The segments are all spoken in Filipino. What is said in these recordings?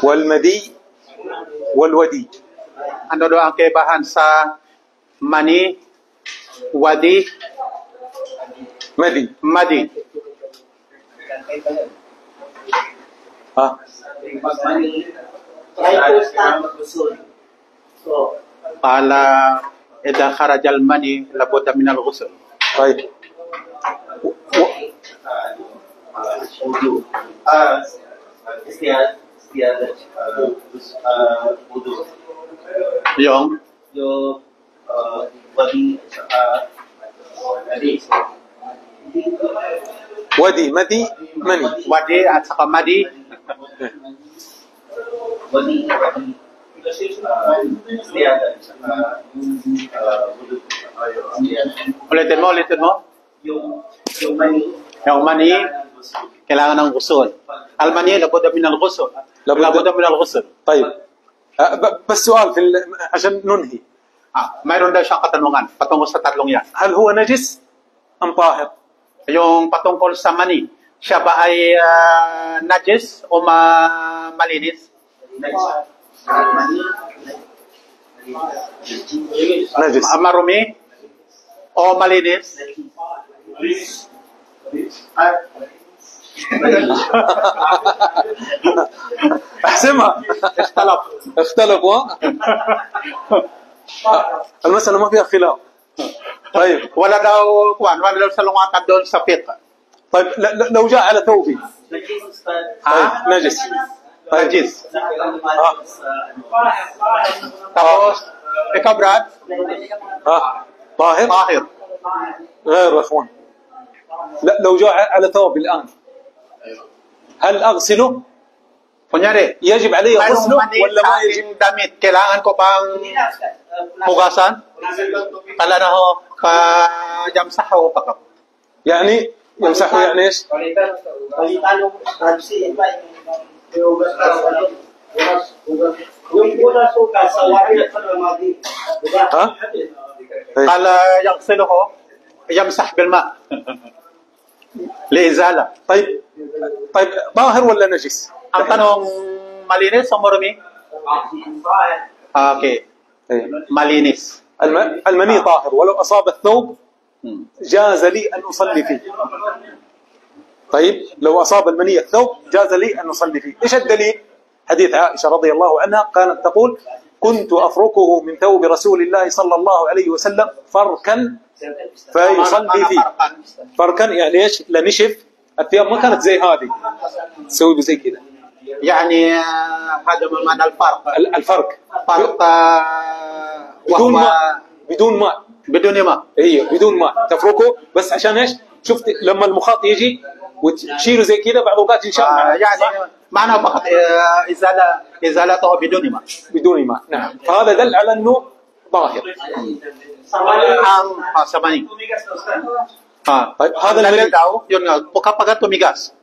والمدي والودي. Ano daw ang kaibahan sa mani, wadi, مدي. madi? قال إذا خرج المني لابد من الغسل. طيب Yung ودي مدي مني. wadi at saka madi. Ulitin mo. Yung mani, kailangan ng ghusl. Al-mani, labudda min al-ghusl. Labudda min al-ghusl. طيب بس سؤال عشان ننهي. Mayroon daw siyang katanungan patungkol sa tatlong yan. هل هو نجس أم طاهر؟ Yung patungkol sa mani, siya ba ay najis o malinis? نجس. Marumi o malinis? احسمها. اختلفوا. المسألة ما فيها خلاف. طيب Wala daw salungatan doon sa fiqh. طيب لو جاء على ثوبي نجس. Najis. Tapos, ikaw Brad? طاهر Tahir. غير يا اخوان. لا لو جاء على ثوب الآن هل أغسله؟ Kunyari, يجب علي غسله ولا ما يجب؟ aking damit, kailangan ko bang hugasan? Kala na ho, pa-jamsah o pakap. يعني يمسحه يعني ايش؟ ها؟ Kala yaghsiluhu, yamsah bilma. Liizala. طيب طاهر ولا نجس؟ Ang tanong, malinis o marumi? Okay. Malinis. المني طاهر ولو أصاب الثوب جاز لي أن أصلي فيه. طيب لو أصاب المني الثوب جاز لي أن أصلي فيه. إيش الدليل؟ حديث عائشة رضي الله عنها كانت تقول كنت أفركه من ثوب رسول الله صلى الله عليه وسلم فركا فيصلي فيه. فركا يعني إيش؟ لنشف الثياب ما كانت زي هذه تسوي زي كذا. يعني هذا ما معنى الفرق. الفرق فرق بدون ماء. بدون ماء. ايوه بدون ماء تفركه بس عشان ايش؟ شفت لما المخاط يجي وتشيله زي كذا بعض الاوقات ينشف. يعني معنى فقط ازالته بدون ماء. بدون ماء نعم. فهذا دل على انه ظاهر. Samani. طيب هذا Dalil daw, yun nga, kapag tumigas.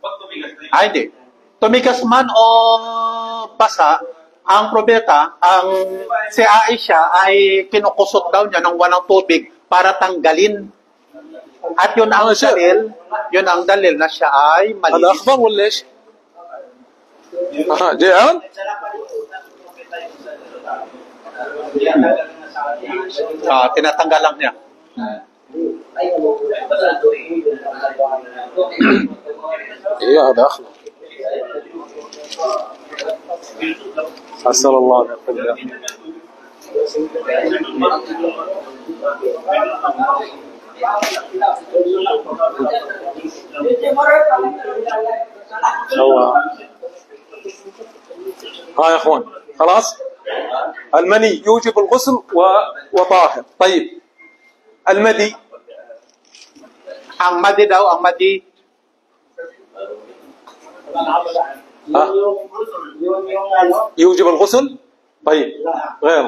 Hindi. Tumigas man o basa, ang probeta, si Aisha ay kinukusot daw niya ng walang tubig para tanggalin. At yun ang dalil na siya ay malinis. هذا اخضر ولا ايش؟ جيعان؟ Tinatanggal lang niya. ايه هذا اخضر. أسأل الله أن يقبل. الله. ها يا اخوان خلاص المني يوجب الغسل وطاهر. طيب المدي Ang madi daw, ang madi يوجب الغسل. طيب غير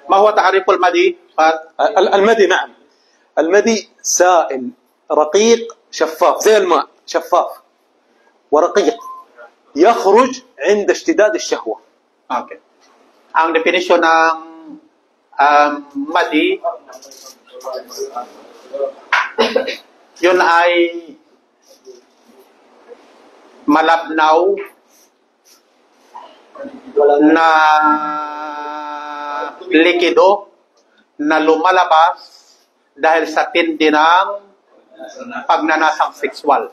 ما هو تعريف المدي؟ المدي نعم. المدي سائل رقيق شفاف زي الماء شفاف ورقيق يخرج عند اشتداد الشهوة. Okay. Ang definisyon ng madi, yun ay malabnaw na likido na lumalabas dahil sa tindi ng pagnanasang sexual.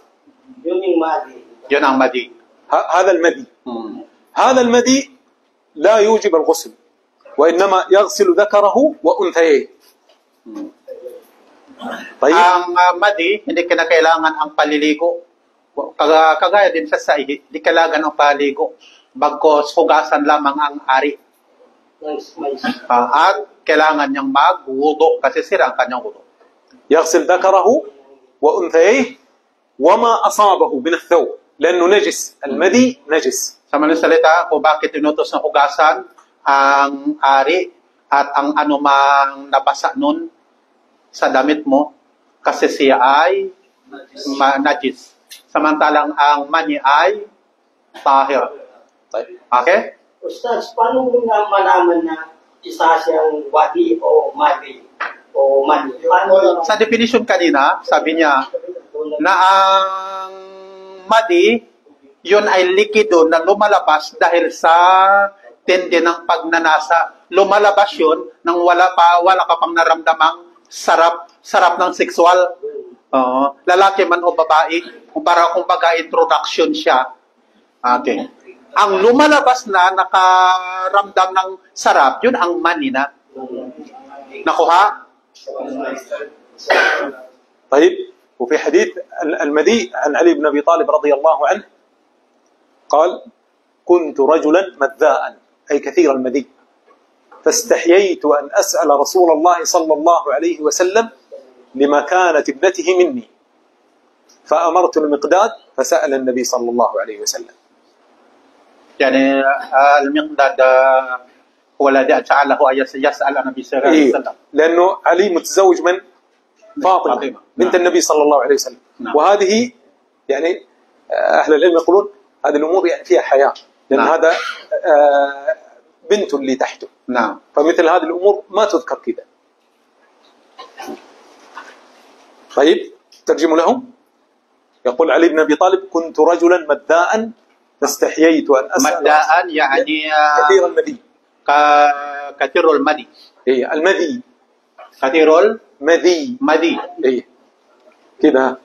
Yun yung mali. Yun ang madi. هذا المدي هذا المدي لا يوجب الغسل وإنما يغسل ذكره وأنثيه. طيب Ang madi, hindi kinakailangan ang paliligo. Kagaya din sa ihi, hindi kailangan ang paliligo. Bagkos hugasan lamang ang ari. At kailangan niyang magwudo kasi sira ang kanyang wudo. يغسل ذكره وأنثيه وما أصابه من الثوب لأنه نجس المدي نجس. Sa maling salita, kung bakit inutos na hugasan ang ari at ang anumang nabasa nun sa damit mo kasi siya ay najis. Samantalang ang mani ay tahir. طيب Okay? Ustaz, paano mo na malaman na isa siyang wadi o mali? O mali? Paano Sa definition kanina, sabi niya na ang madi, yun ay likido na lumalabas dahil sa tindi ng pagnanasa. Lumalabas yun nang wala ka pang naramdamang sarap ng sexual. Lalaki man o babae, kumbaga introduction siya. Okay. Ang lumalabas na nakaramdam ng sarap, yun ang mani na. Nakuha? طيب وفي حديث المدي عن علي بن أبي طالب رضي الله عنه قال كنت رجلا مذاء أي كثير المدي فاستحييت أن أسأل رسول الله صلى الله عليه وسلم لمكانة ابنته مني فأمرت المقداد فسأل النبي صلى الله عليه وسلم. يعني المقداد هو الذي جعله يسأل النبي صلى الله عليه وسلم. لأنه علي متزوج من فاطمة بنت النبي صلى الله عليه وسلم. وهذه يعني أهل العلم يقولون هذه الأمور يعني فيها حياة لأن هذا بنت اللي تحته. نعم. فمثل هذه الأمور ما تذكر كذا. طيب ترجم لهم. يقول علي بن أبي طالب كنت رجلا مذاء فاستحييت أن أسأل مداء يعني كثير المدي. كثير المدي. إيه المدي. كثير مدي. المدي. إيه كذا.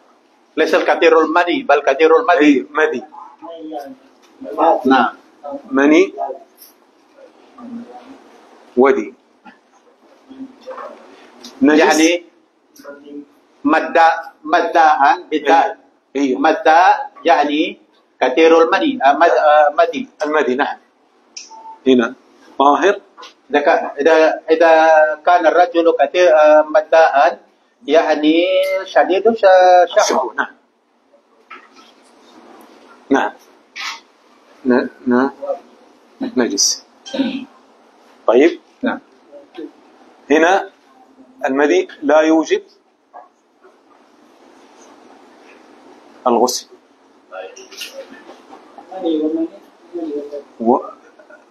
ليس الكثير المدي بل كثير المدي. إيه مدي. نعم. مني ودي. نجس. يعني مداء بالدال. إيه. مداء يعني كثير المدي مدي. المدي نعم. هنا طاهر. إذا كان الرجل كثير مداء يعني شديد شهوة. نعم. نعم. نجس. طيب. نعم. هنا المدي لا يوجب الغسل.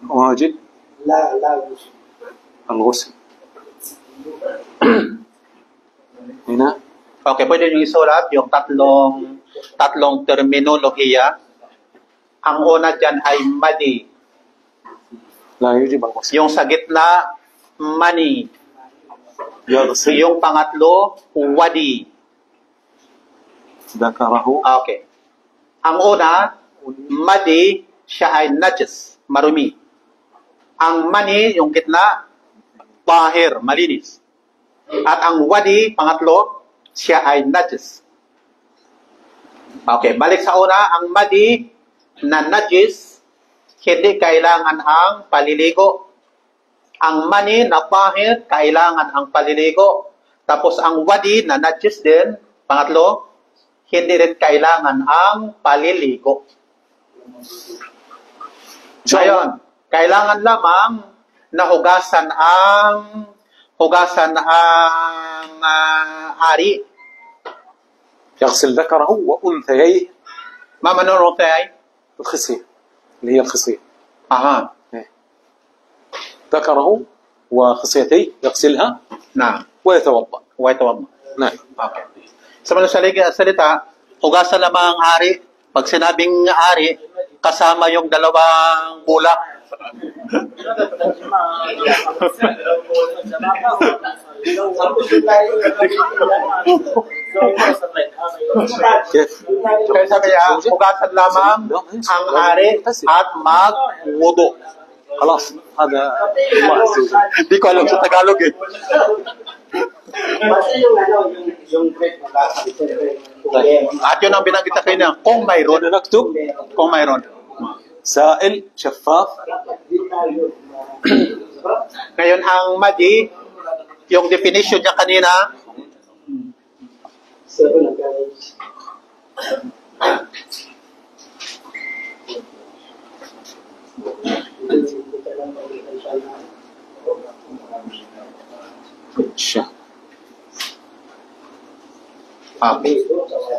واجب لا الغسل. هنا Okay, pwede nyo isulat yung tatlong terminolohiya. Ang una dyan ay madi. لا يوجب الغسل. Yung sa gitna, mani. يغسل Yung pangatlo, wadi. ذكره. Okay. Ang una, madi, siya ay najis, marumi. Ang mani, yung gitna, tahir, malinis. At ang wadi, pangatlo, siya ay najis. Okay, balik sa una, ang madi na najis, hindi kailangan ang paliligo. Ang mani na tahir, kailangan ang paliligo. Tapos ang wadi na najis din, pangatlo, hindi rin kailangan ang paliligo. Ngayon, kailangan lamang na hugasan ang ari. يغسل ذكره وأنثيه. ما منون أنثيه؟ الخصية اللي هي الخصية. أها. ذكره وخصيتيه يغسلها. نعم. ويتوضأ. نعم. Okay. Sa mga salita, hugasan lamang ang ari. Pag sinabing ari, kasama yung dalawang bulak. كيف؟ Kaya sabi niya, hugasan lamang ang ari at mag-wudu. خلاص هذا الله عز وجل. Hindi ko alam sa Tagalog eh. Basta yung yung break At yun ang binanggit na kayo niya, kung mayroon. هنا نكتب Kung mayroon. سائل شفاف Ngayon, ang madi, yung definition niya kanina,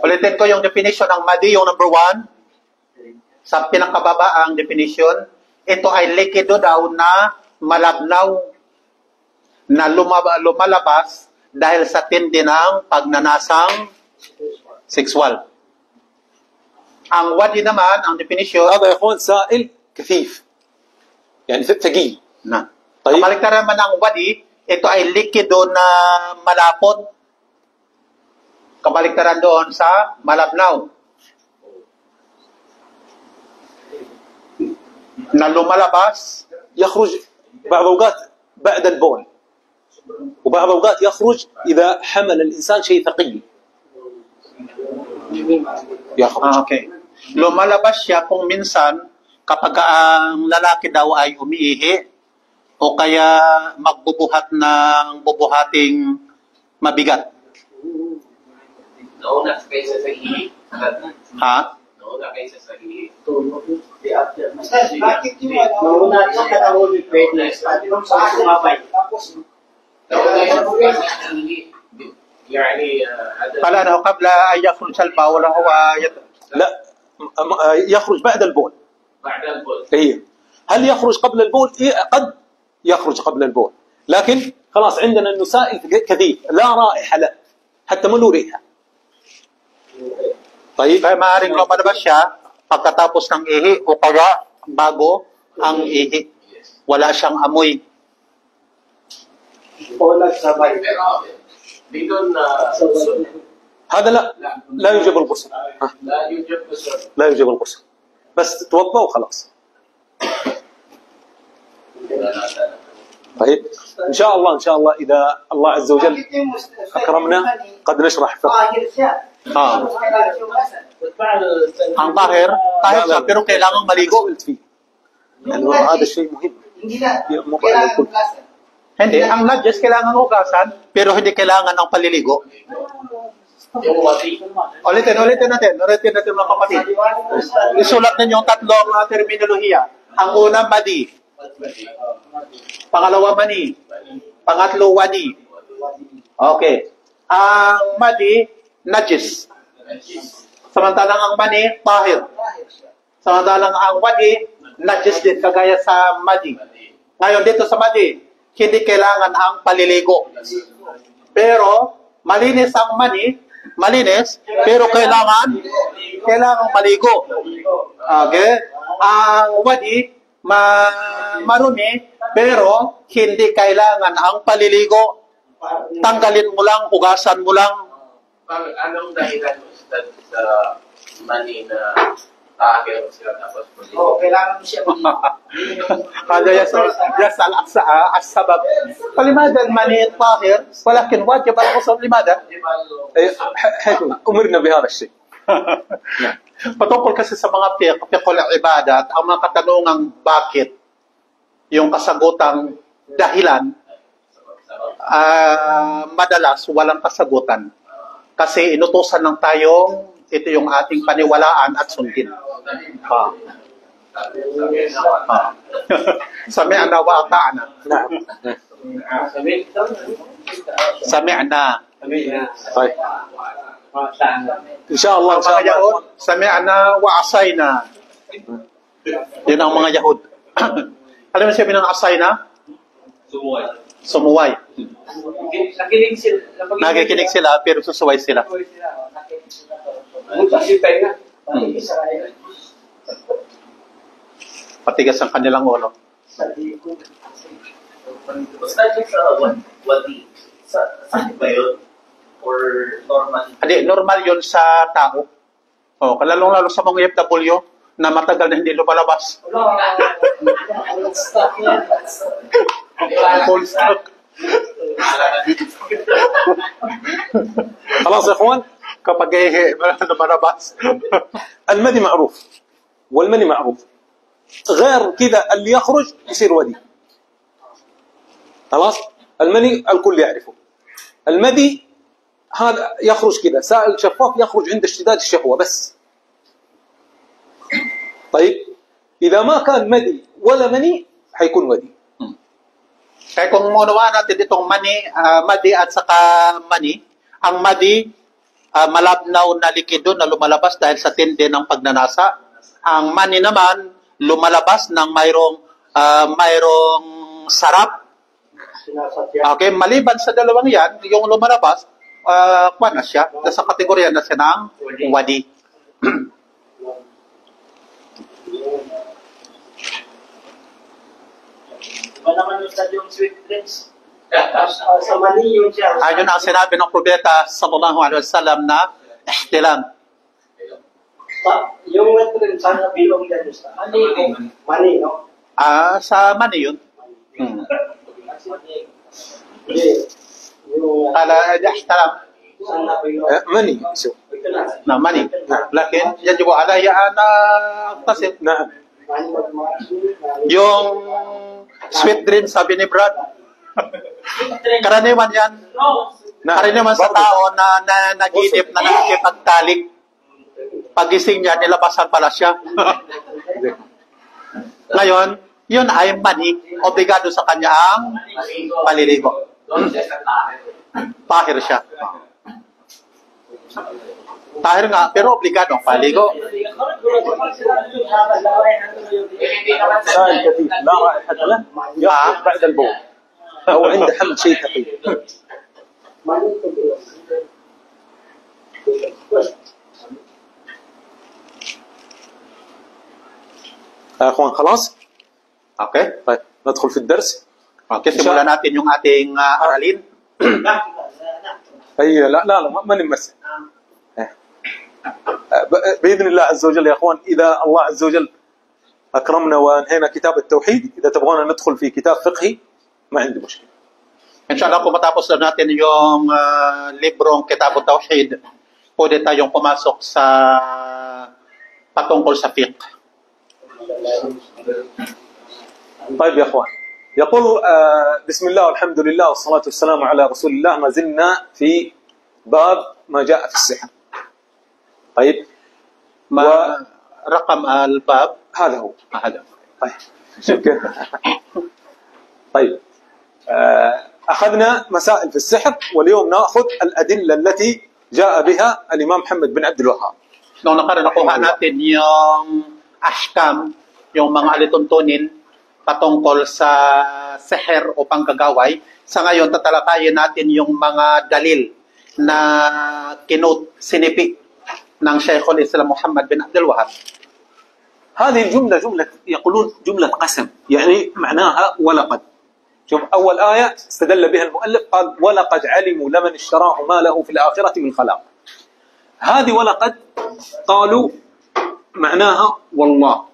ulitin ko yung definition ng madi, yung number 1. Sa pinakababa ang definition, ito ay likido daw na malabnaw na lumalabas dahil sa tindi ng pagnanasang sexual. Ang wadi naman, ang definition, هذا يا اخوان سائل كثيف يعني ثقيل. na. طيب. Kabaliktaran naman ng wadi, ito ay likido na malapot. Kabaliktaran doon sa malabnaw. Na lumalabas, يخرج بعض اوقات بعد البول وبعض اوقات يخرج اذا حمل الانسان شيء ثقيل يخرج. okay. Lumalabas siya kung minsan kapag ang lalaki daw ay umiihi o kaya magbubuhat ng bubuhating mabigat. Nauna kaysa sa ihi. Ha? Nauna kaysa sa ihi. Bakit yung nauna sa katawag ni fitness at yung sa sumabay? Tapos, Nauna kaysa sa ihi. يعني هذا Kala na قبل أن يخرج البول هو لا يخرج بعد البول. بعد البول. هي هل يخرج قبل البول؟ قد يخرج قبل البول لكن خلاص عندنا انه سائل كثيف لا رائحه له حتى ما له ريحه. طيب Kaya maaaring lumalabas siya pagkatapos ng ihi o kaya bago ang ihi. Wala siyang amoy. o nagsabay. Pero بدون هذا لا يوجب الغسل. ها، لا يوجد غسل. لا يوجب الغسل بس تتوضا وخلاص. طيب ان شاء الله اذا الله عز وجل اكرمنا قد نشرح فقه. Pahir siya. Ah. Ang tahir siya pero kailangang maligo. سئلت فيه لانه هذا الشيء مهم. Hindi na. Yung mukha ng Kailangan tubig. hugasan. Hindi, ang najis kailangan hugasan pero hindi kailangan ng paliligo. Yung wati. Ulitin natin mga kapatid. Isulat ninyo yung tatlong terminolohiya. Ang una, madi. Pangalawa, mani. Pangatlo, wadi. Okay. Ang madi, najis. Samantalang ang mani, tahir. Samantalang ang wadi, najis din kagaya sa madi. Ngayon dito sa madi, hindi kailangan ang paliligo. Pero, malinis ang mani, malinis, pero kailangan maligo. Okay? Ang wadi, marumi, pero hindi kailangan ang paliligo. Tanggalin mo lang, hugasan mo lang. Anong dahilan mo sa mani na tahir sila tapos Oo, kailangan mo siya هذا يسأل السبب فلماذا المني طاهر ولكن واجب الغسل لماذا؟ حيث امرنا بهذا الشيء. Patungkol kasi sa mga fiqhul ibadat, ang mga katanungang bakit, yung kasagutang dahilan, madalas walang kasagutan. Kasi inutusan lang tayong ito yung ating paniwalaan at sundin. Sami'na wa ata'na. نعم. Sami'na. طيب ان شاء الله Ang mga Yahud, sami'na wa asayna. Yun ang mga Yahud. Alam mo sabi ng asayna? Sumuway. Nakinig sila. Nakikinig sila pero susuway sila. Patigas ang kanilang ulo. Basta dyan sa wadi, sakit ba yun? Or normal? Hindi, normal yun sa tao. Oh, kalalong-lalo sa mga FW na matagal na hindi lumalabas. Full stock. خلاص يا اخوان Kapag lumalabas. المني معروف والمني معروف غير كذا اللي يخرج يصير ودي خلاص المني الكل يعرفه المدي هذا يخرج كذا سائل شفاف يخرج عند اشتداد الشهوة بس طيب إذا ما كان مدي ولا مني حيكون ودي Kaya kung munawa natin itong madi at saka mani, ang madi, malabnaw na likido na lumalabas dahil sa tindi ng pagnanasa. Ang mani naman, lumalabas ng mayroong sarap. Okay, maliban sa dalawang yan, yung lumalabas, kuwan na siya, nasa kategorya na siya ng wadi. Iba naman yung sweet drinks. Sa mani yun siya. Ayun ang sinabi ng Propeta sallallahu alaihi wasallam na ihtilam. Yung wet drink, sana bilong yan sa mani, no? Sa mani yun. Hindi. Yung Kala ihtilam sana bilong. مني شوف Ito na. na mani. Lakin yajibu alayya ana tasim. نعم Yung sweet drink sabi ni Brad. Karaniwan yan. Karaniwan sa tao na nag-iinip na nakikipagtalik. Pagising niya, nilabasan pala siya. Ngayon, yun ay mani. Obligado sa kanya ang paliligo. Tahir siya. Tahir nga, pero obligado ang paligo. سائل كثير لا رائحة له يخرج بعد البول أو عند حمل شيء ثقيل Mani ito bilong. يا أخوان خلاص Okay? طيب ندخل في الدرس Okay, simulan natin yung ating aralin. أي لا لا لا ما نمسك بإذن الله عز وجل يا أخوان إذا الله عز وجل أكرمنا وانهينا كتاب التوحيد إذا تبغون ندخل في كتاب فقهي ما عندي مشكلة Inshallah, kung matapos na natin yung librong Kitab Tawhid, pwede tayong pumasok sa patungkol sa fiqh. طيب يا أخوان يقول بسم الله والحمد لله والصلاة والسلام على رسول الله ما زلنا في باب ما جاء في السحر طيب رقم الباب هذا هو هذا. طيب شكرا طيب أخذنا مسائل في السحر واليوم نأخذ الأدلة التي جاء بها الإمام محمد بن عبد الوهاب Nung nakuha natin yung ahkam, yung mga alituntunin patungkol sa seher o panggagaway, sa ngayon tatalakayin natin yung mga dalil na sinipi ng Shaykhul Islam Muhammad bin Abdul Wahhab. هذه الجملة جملة يقولون جملة قسم يعني معناها ولقد شوف أول آية استدل بها المؤلف قال ولقد علموا لمن اشتراه ما له في الآخرة من خلاق هذه ولقد قالوا معناها والله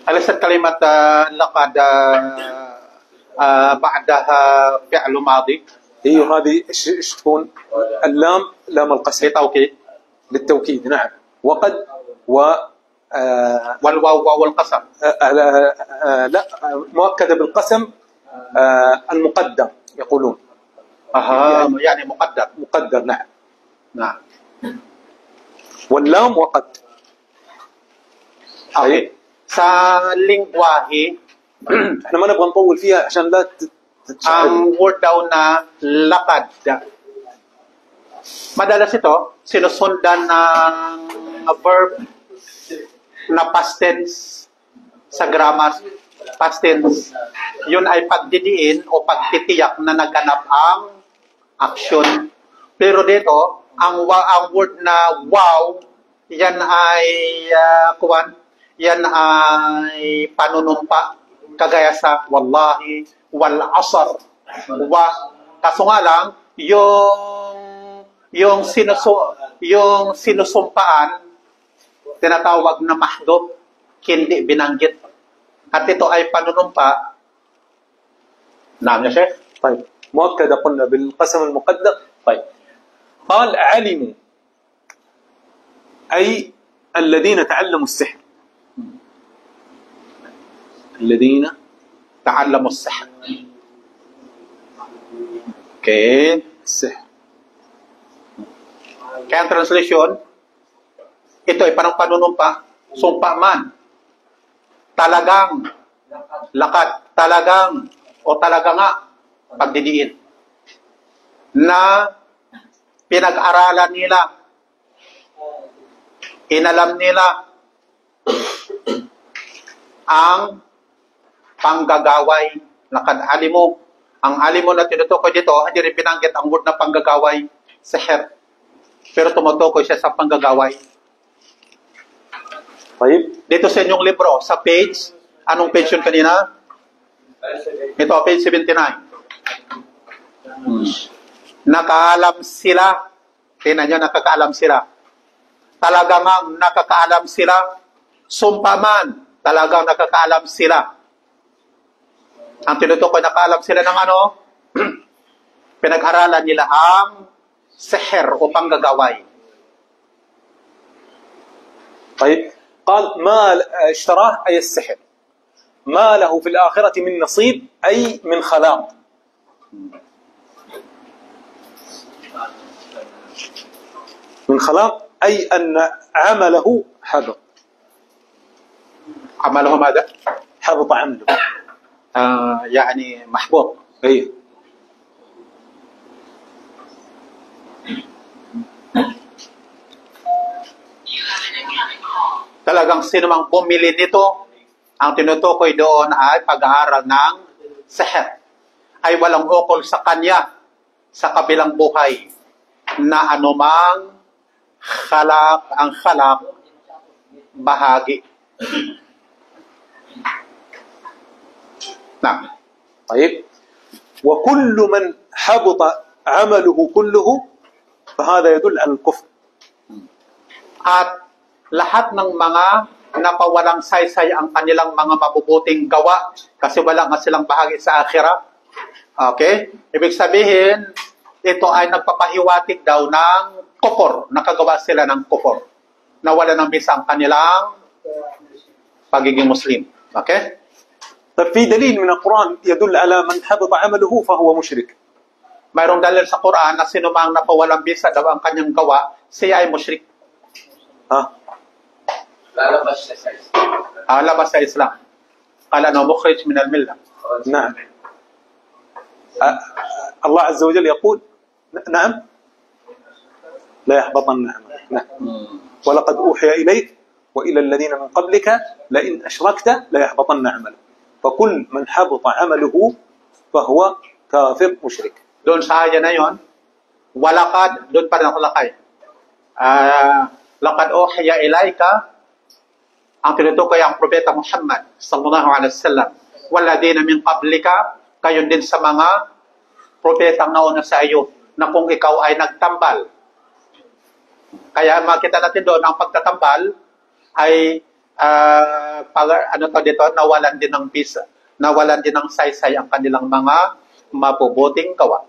أليست كلمة لقد بعدها فعل ماضي هي هذه ايش تكون اللام لام القسم لتوكيد للتوكيد نعم وقد والواو والقسم لا مؤكدة بالقسم المقدر يقولون يعني مقدر نعم نعم واللام وقد Okay. Sa lingwahe, احنا ما نبغى نطول فيها عشان لا ang word daw na lakad. Madalas ito, sinusundan ng verb na past tense sa grammar. Past tense. Yun ay pagdidiin o pagtitiyak na naganap ang action. Pero dito, ang word na wow yan ay yan ay panunumpa kagaya sa wallahi wal asr kaso nga lang yung sinusumpaan tinatawag na mahdhuf hindi binanggit at ito ay panunumpa. Naam ya Sheikh. طيب مؤكد قلنا بالقسم المقدر. طيب قال علموا أي الذين تعلموا السحر الذين تعلموا السحر. Okay. السحر. Kaya ang translation, ito ay parang panunumpa, sumpa man, talagang, lakat, talagang, o talaga nga, pagdidiin, na pinag-aralan nila, inalam nila, ang panggagaway, lakad alimo. Ang alimo na tinutukoy dito, hindi rin pinanggit ang word na panggagaway, sihr. Pero tumutukoy siya sa panggagaway. طيب Dito sa inyong libro, sa page, anong page yun kanina? Ito, page 79. Nakaalam sila. Tingnan nyo, nakakaalam sila. Talagang nakakaalam sila. Sumpaman, talagang nakakaalam sila. Ang tinutukoy, nakaalam sila ng ano? Pinag-aralan nila ang sihr o panggagaway. طيب قال ما اشتراه أي السحر ما له في الآخرة من نصيب أي من خلاق. من خلاق أي أن عمله حبط. عمله ماذا؟ حبط عمله. يعني محبوط. أي Talagang sino mang bumili nito, ang tinutukoy doon ay pag-aaral ng sihr. Ay walang ukol sa kanya sa kabilang buhay na anumang ang khalaq bahagi. Nah. طيب وكل من حبط عمله كله فهذا يدل على الكفر. At lahat ng mga napawalang saysay ang kanilang mga mabubuting gawa kasi wala nga silang bahagi sa akhirah. Okay? Ibig sabihin, ito ay nagpapahiwatig daw ng kufur. Nakagawa sila ng kufur. Nawala ng bisa ang kanilang pagiging Muslim. Okay? طيب في دليل من القرآن يدل على من حبط عمله فهو مشرك. Mayroong dalil sa Quran na sino mang napawalang bisa daw ang kanyang gawa, siya ay mushrik. lalabas siya sa Islam. Labas sa Islam. Kala no mukhrij min al-millah. نعم. الله عز وجل يقول نعم لا يحبطن عملك. نعم. ولقد أوحي إليك وإلى الذين من قبلك لئن أشركت ليحبطن عملك. فكل من حبط عمله فهو كافر مشرك. Doon sa aya na yon, walakad, doon pa rin ako lakay. Laqad uhiya ilayka, ang tinutukoy ang propeta Muhammad sallallahu alaihi wasallam, walladina min qablika, kayon din sa mga propetang nauna sa iyo, na kung ikaw ay nagtambal. Kaya makita natin doon, ang pagtatambal ay nawalan din ng bisa, nawalan din ng saysay ang kanilang mga mabubuting gawa.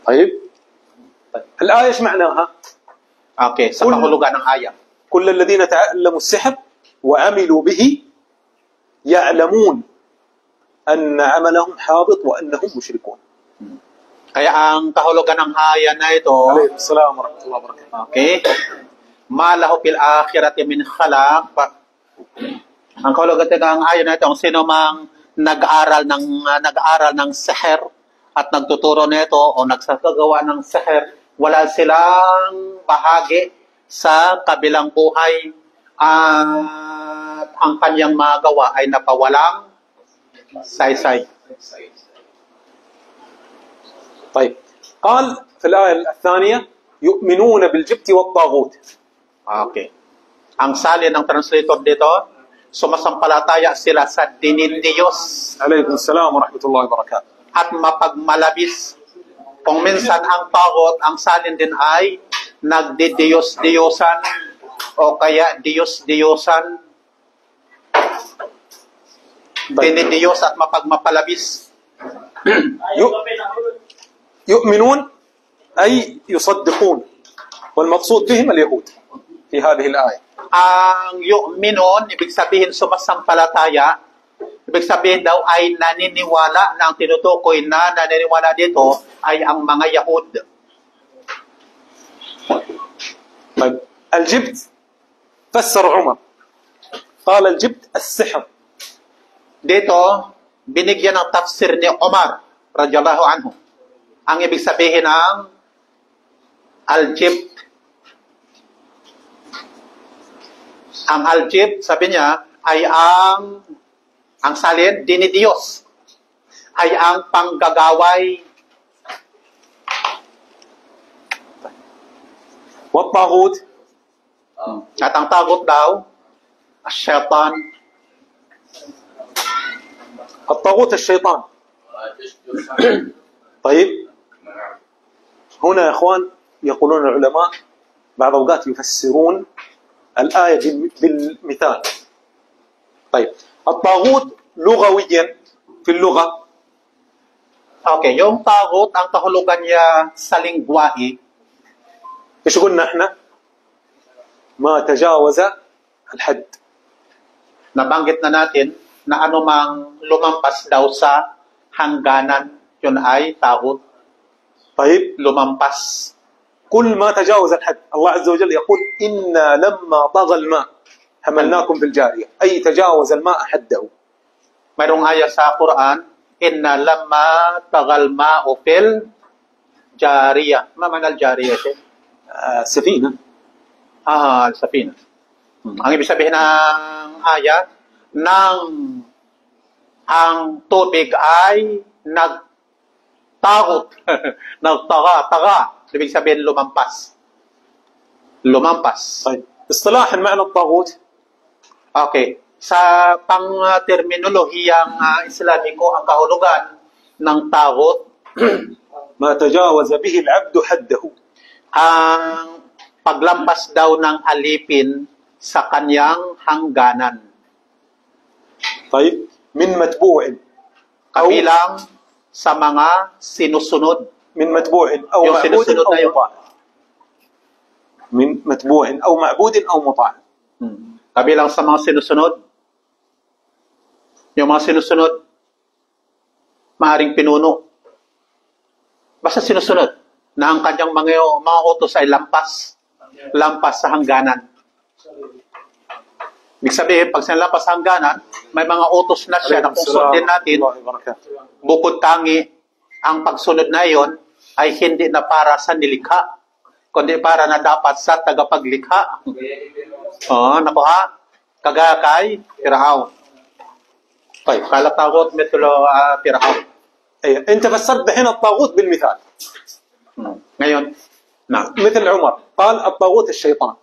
طيب الآية ايش معناها؟ Okay, sa kahulugan ng aya. كل الذين تعلموا السحر وعملوا به يعلمون أن عملهم حابط وأنهم مشركون. Kaya ang kahulugan ng aya na ito, عليكم السلام ورحمة الله وبركاته. okay, ma lahu fil akhirati min khalaq. Ang kahulugan ng aya na ito, ang sino mang nag-aaral ng sihr at nagtuturo nito o nagsasagawa ng sihr, wala silang bahagi sa kabilang buhay at ang kanyang magawa ay napawalang saysay. طيب قال في الآية الثانية يؤمنون بالجبت والطاغوت. Okay. Ang salin ng translator dito, sumasampalataya sila sa dinidiyos عليكم السلام ورحمة الله وبركاته. at mapagmalabis. Kung minsan ang tagot, ang salin din ay nagdidiyos-diyosan o kaya diyos-diyosan, dinidiyos at mapagmapalabis. يؤمنون أي يصدقون، والمقصود بهم اليهود في هذه الآية. Ang yu'minun, ibig sabihin sumasampalataya, ibig sabihin daw ay naniniwala na ang tinutukoy na naniniwala dito ay ang mga Yahud. طيب الجبت فسر عمر قال الجبت السحر. Dito, binigyan ng tafsir ni Omar, radiyallahu anhu. Ang ibig sabihin ng aljibt. Ang aljibt, sabi niya, ay ang salin, dinidiyos, ay ang panggagaway. والطاغوت At ang tagot daw, asyaitan. الطاغوت الشيطان. طيب هنا يا اخوان يقولون العلماء بعض الاوقات يفسرون الآية بالمثال. طيب الطاغوت لغويا في اللغة Okay, yung tagot, ang kahulugan niya sa lingwahe, ايش قلنا احنا؟ ما تجاوز الحد. nabanggit na natin na anumang lumampas daw sa hangganan, yun ay tagot, طيب lumampas. كل ما تجاوز الحد الله عز وجل يقول إنا لما طغى الماء حملناكم في الجارية، أي تجاوز الماء حده. Mayroong aya sa Quran, inna lamma tagal ma'u fil jariyah. Ma manal jariyah siya? سفينة. Safina. Ang ibig sabihin ng aya, ang tubig ay nagtagot, nagtaga. Ibig sabihin lumampas. Lumampas. طيب اصطلاحا معنى الطاغوت Okay. Sa pang-terminolohiyang Islamiko, ang kahulugan ng tagot, ما تجاوز به العبد حده. ang paglampas daw ng alipin sa kanyang hangganan. طيب من متبوع أو Kabilang sa mga sinusunod. من متبوع أو Yung معبود sinusunod أو na yun. مطاع. من متبوع أو معبود أو مطاع. Kabilang sa mga sinusunod. Yung mga sinusunod, maaring pinuno. Basta sinusunod na ang kanyang mga utos ay lampas sa hangganan. Ibig sabihin, pag sinalampas sa hangganan, may mga utos na siya na kung sundin natin, bukod tangi, ang pagsunod na iyon ay hindi na para sa nilikha, kundi para na dapat sa tagapaglikha. Nakuha? Kagaya kay Firaun. طيب قال الطاغوت مثل فرعون. أي أنت فسرت هنا الطاغوت بالمثال. Ngayon, مثل عمر قال الطاغوت الشيطان.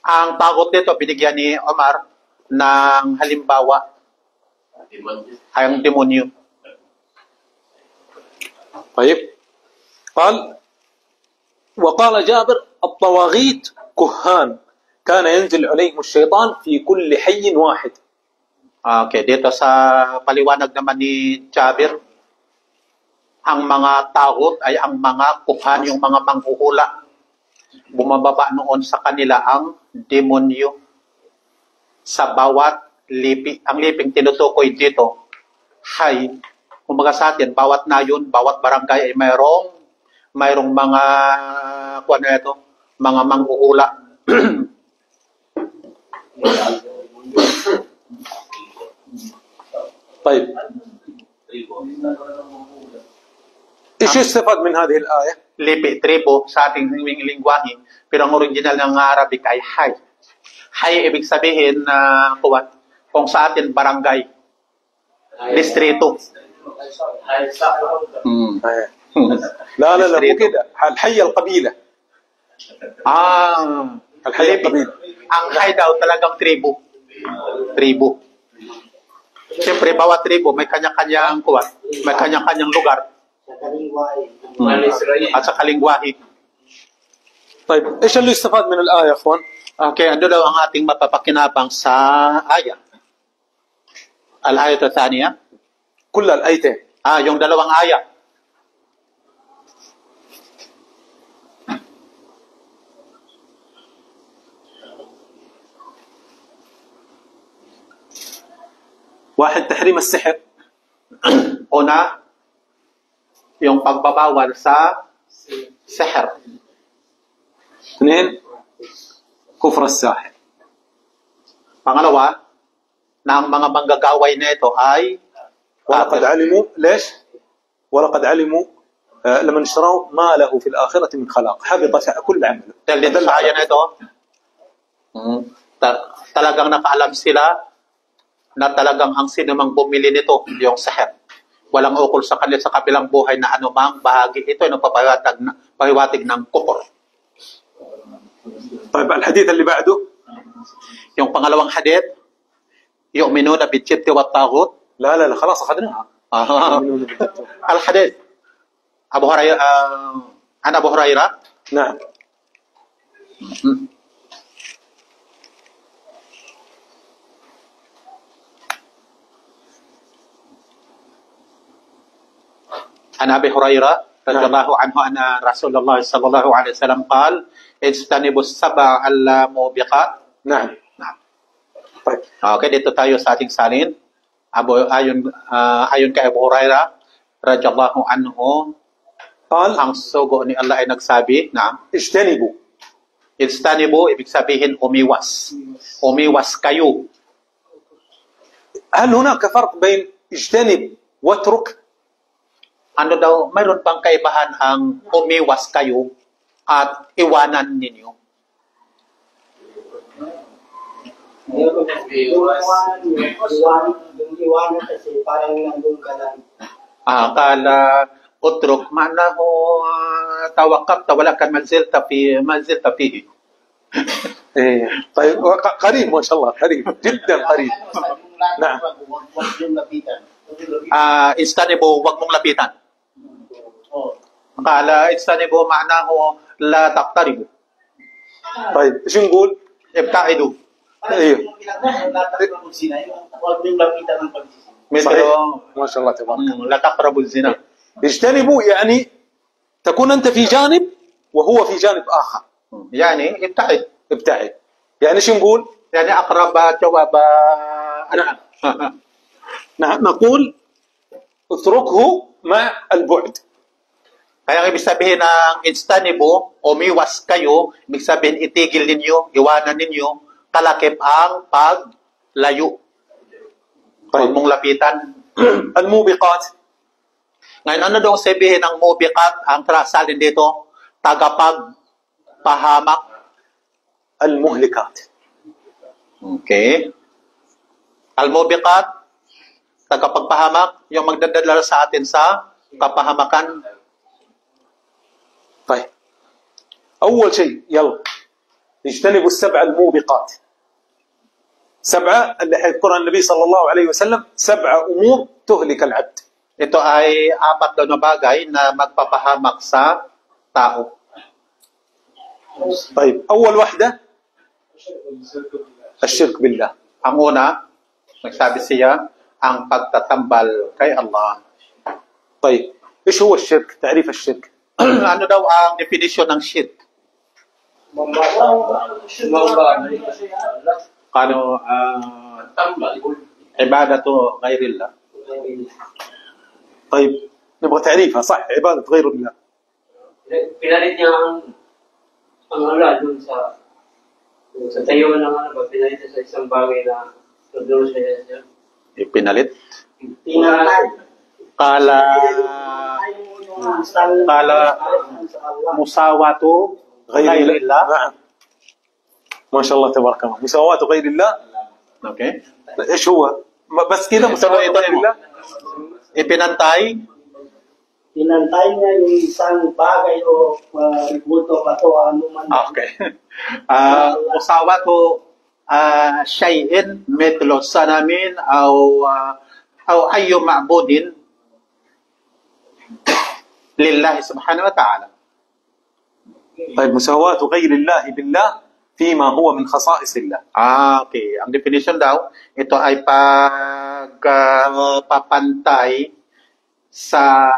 ang tagot dito binigyan ni Omar ng halimbawa, ang demonyo. طيب قال وقال جابر الطواغيت كهان كان ينزل عليهم الشيطان في كل حي واحد. Okay, dito sa paliwanag naman ni Jabir, ang mga tagot ay ang mga kuhan, yung mga manghuhula. Bumababa noon sa kanila ang demonyo sa bawat lipi. Ang liping tinutukoy dito ay, kumbaga sa atin, bawat nayon, bawat barangay ay mayroong mga mga manghuhula. طيب ايش يستفاد من هذه الآية؟ Lipi, tribo sa ating lingwahe, pero ang original ng Arabic ay hay. Hay ibig sabihin na kung sa atin barangay, distrito. لا لا لا مو كده، الحي القبيلة. الحي القبيلة. Ang hay daw talagang tribo. Tribo. Siyempre, bawat tribo may kanya-kanyang kuwan, may kanya-kanyang lugar. Sa Kaliway. At sa kalingwahe. طيب ايش اللي يستفاد من الآية يا اخوان؟ Okay, ano daw ang ating mapapakinabang sa aya? Al-ayat al-thaniya? كل الآيتين. Yung dalawang aya. واحد تحريم السحر. Una, yung pagbabawal sa sihr. اثنين كفر الساحر. Pangalawa, na ang mga manggagaway nito ay ولقد علموا ليش؟ ولقد علموا لمن اشتروا ما له في الآخرة من خلاق حبط كل عمله. dahil dito sa aya na ito, talagang nakaalam sila na talagang ang sinumang bumili nito, yung sihr, walang ukol sa kanila sa kabilang buhay na anumang bahagi. Ito ay pahiwatig ng kufur. طيب الحديث اللي بعده Yung pangalawang hadith, yu'minuna bil-jibti wat-taghut. لا لا لا خلاص أخذناها. الحديث أبو هريرة عن أبو هريرة. نعم. عن أبي هريرة رضي الله عنه أن رسول الله صلى الله عليه وسلم قال اجتنبوا السبع الموبقات. نعم. طيب. Okay, dito tayo sa ating salin. Ayon kay Abu Hurairah radhiyallahu anhu, ang sugo ni Allah ay nagsabi na اجتنبوا. Ijtanibu, ibig sabihin umiwas. Umiwas kayo. هل هناك فرق بين اجتنب واترك؟ Ano daw, mayroon bang kaibahan ang umiwas kayo at iwanan ninyo? Yung iwanan kasi parang nandun ka lang. Kala utruk ma'nahu tawaqqafta wala kan manzilta fihi. طيب قريب ما شاء الله قريب جدا قريب. نعم. Istanibu, wag mong lapitan. Kala istanibu ma'nahu la taqtaribu. طيب ايش نقول؟ Ibta'idu. ايوه Medyo ما شاء الله تبارك. la taqrabu zina. اجتنبوا يعني تكون انت في جانب وهو في جانب اخر. Yani ibta'id. ابتعد. يعني ايش نقول؟ Yani aqraba jawaba نعم نقول اتركه مع البعد. Kaya ang ibig sabihin ng instanibo, umiwas kayo, ibig sabihin itigil ninyo, iwanan ninyo, kalakip ang paglayo. Huwag mong lapitan. الموبقات. Ngayon, ano daw sabihin ng mubiqat, ang trasalin dito, tagapagpahamak. المهلكات. Okay. Al-mubiqat, tagapagpahamak, yung magdadala sa atin sa kapahamakan. طيب أول شيء يلا اجتنبوا السبع الموبقات. سبعة اللي حيذكرها النبي صلى الله عليه وسلم، سبع أمور تهلك العبد. Ito ay apat daw na bagay na magpapahamak sa tao. طيب أول واحدة الشرك بالله. Ang una, nagsabi siya, ang pagtatambal kay Allah. طيب إيش هو الشرك؟ تعريف الشرك. Ano daw ang definition ng shirk? Kano ibadatu ghairillah. طيب نبغى تعريفها صح، عبادة غير الله. Pinalit niya ang Allah dun sa tayo ng ano ba, pinalit sa isang bagay na doon sa niya. Ipinalit. Pinalit. Kala musawatu ghairillah. نعم ما شاء الله تبارك الله. مساواة غير الله. Okay. إيش هو؟ بس كذا مساواة غير الله. Ipinantay pinantay niya yung isang bagay o bulto pa to ano man. Okay. Musawatu syai'in mithlu sanamin aw ayyu ma'budin lillahi subhanahu wa ta'ala. طيب مساواة غير الله بالله فيما هو من خصائص الله. Okay. Ang definition daw, ito ay pagpapantay sa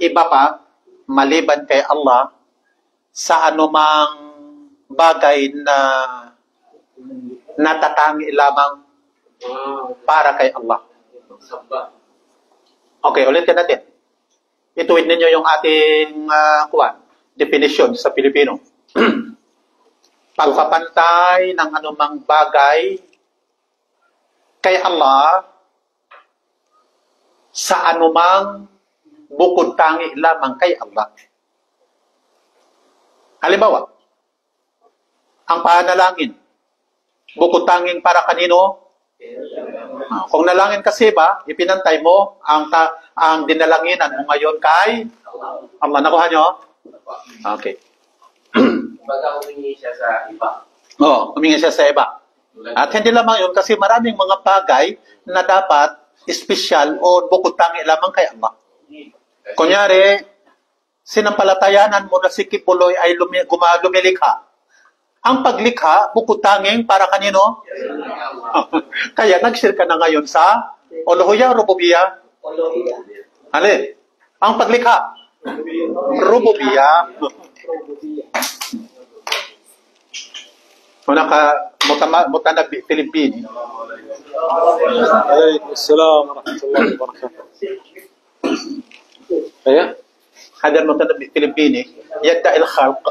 iba pa maliban kay Allah sa anumang bagay na natatangi lamang para kay Allah. Okay, ulitin natin. Ituwid ninyo yung ating definition sa Pilipino. Pagpapantay ng anumang bagay kay Allah sa anumang bukod tangi lamang kay Allah. Halimbawa, ang panalangin, bukod tanging para kanino? Kung nalangin kasi ba, ipinantay mo ang dinalanginan mo ngayon kay Allah. Nakuha nyo? Okay. Baga humingi siya sa iba. Humingi siya sa iba. At hindi lamang yun kasi maraming mga bagay na dapat espesyal o bukod tangi lamang kay Allah. Kunyari, sinampalatayanan mo na si Kibuloy ay lumilikha. Ang paglikha, bukod tanging para kanino? Kaya nag-share ka na ngayon sa uluhiyya, rububiyya? Alin? Ang paglikha? Rububiyya. Hunaka mutanabi Pilipini. عليكم السلام ورحمة الله وبركاته. أيه؟ هذا المتنبي الفلبيني يدعي الخلق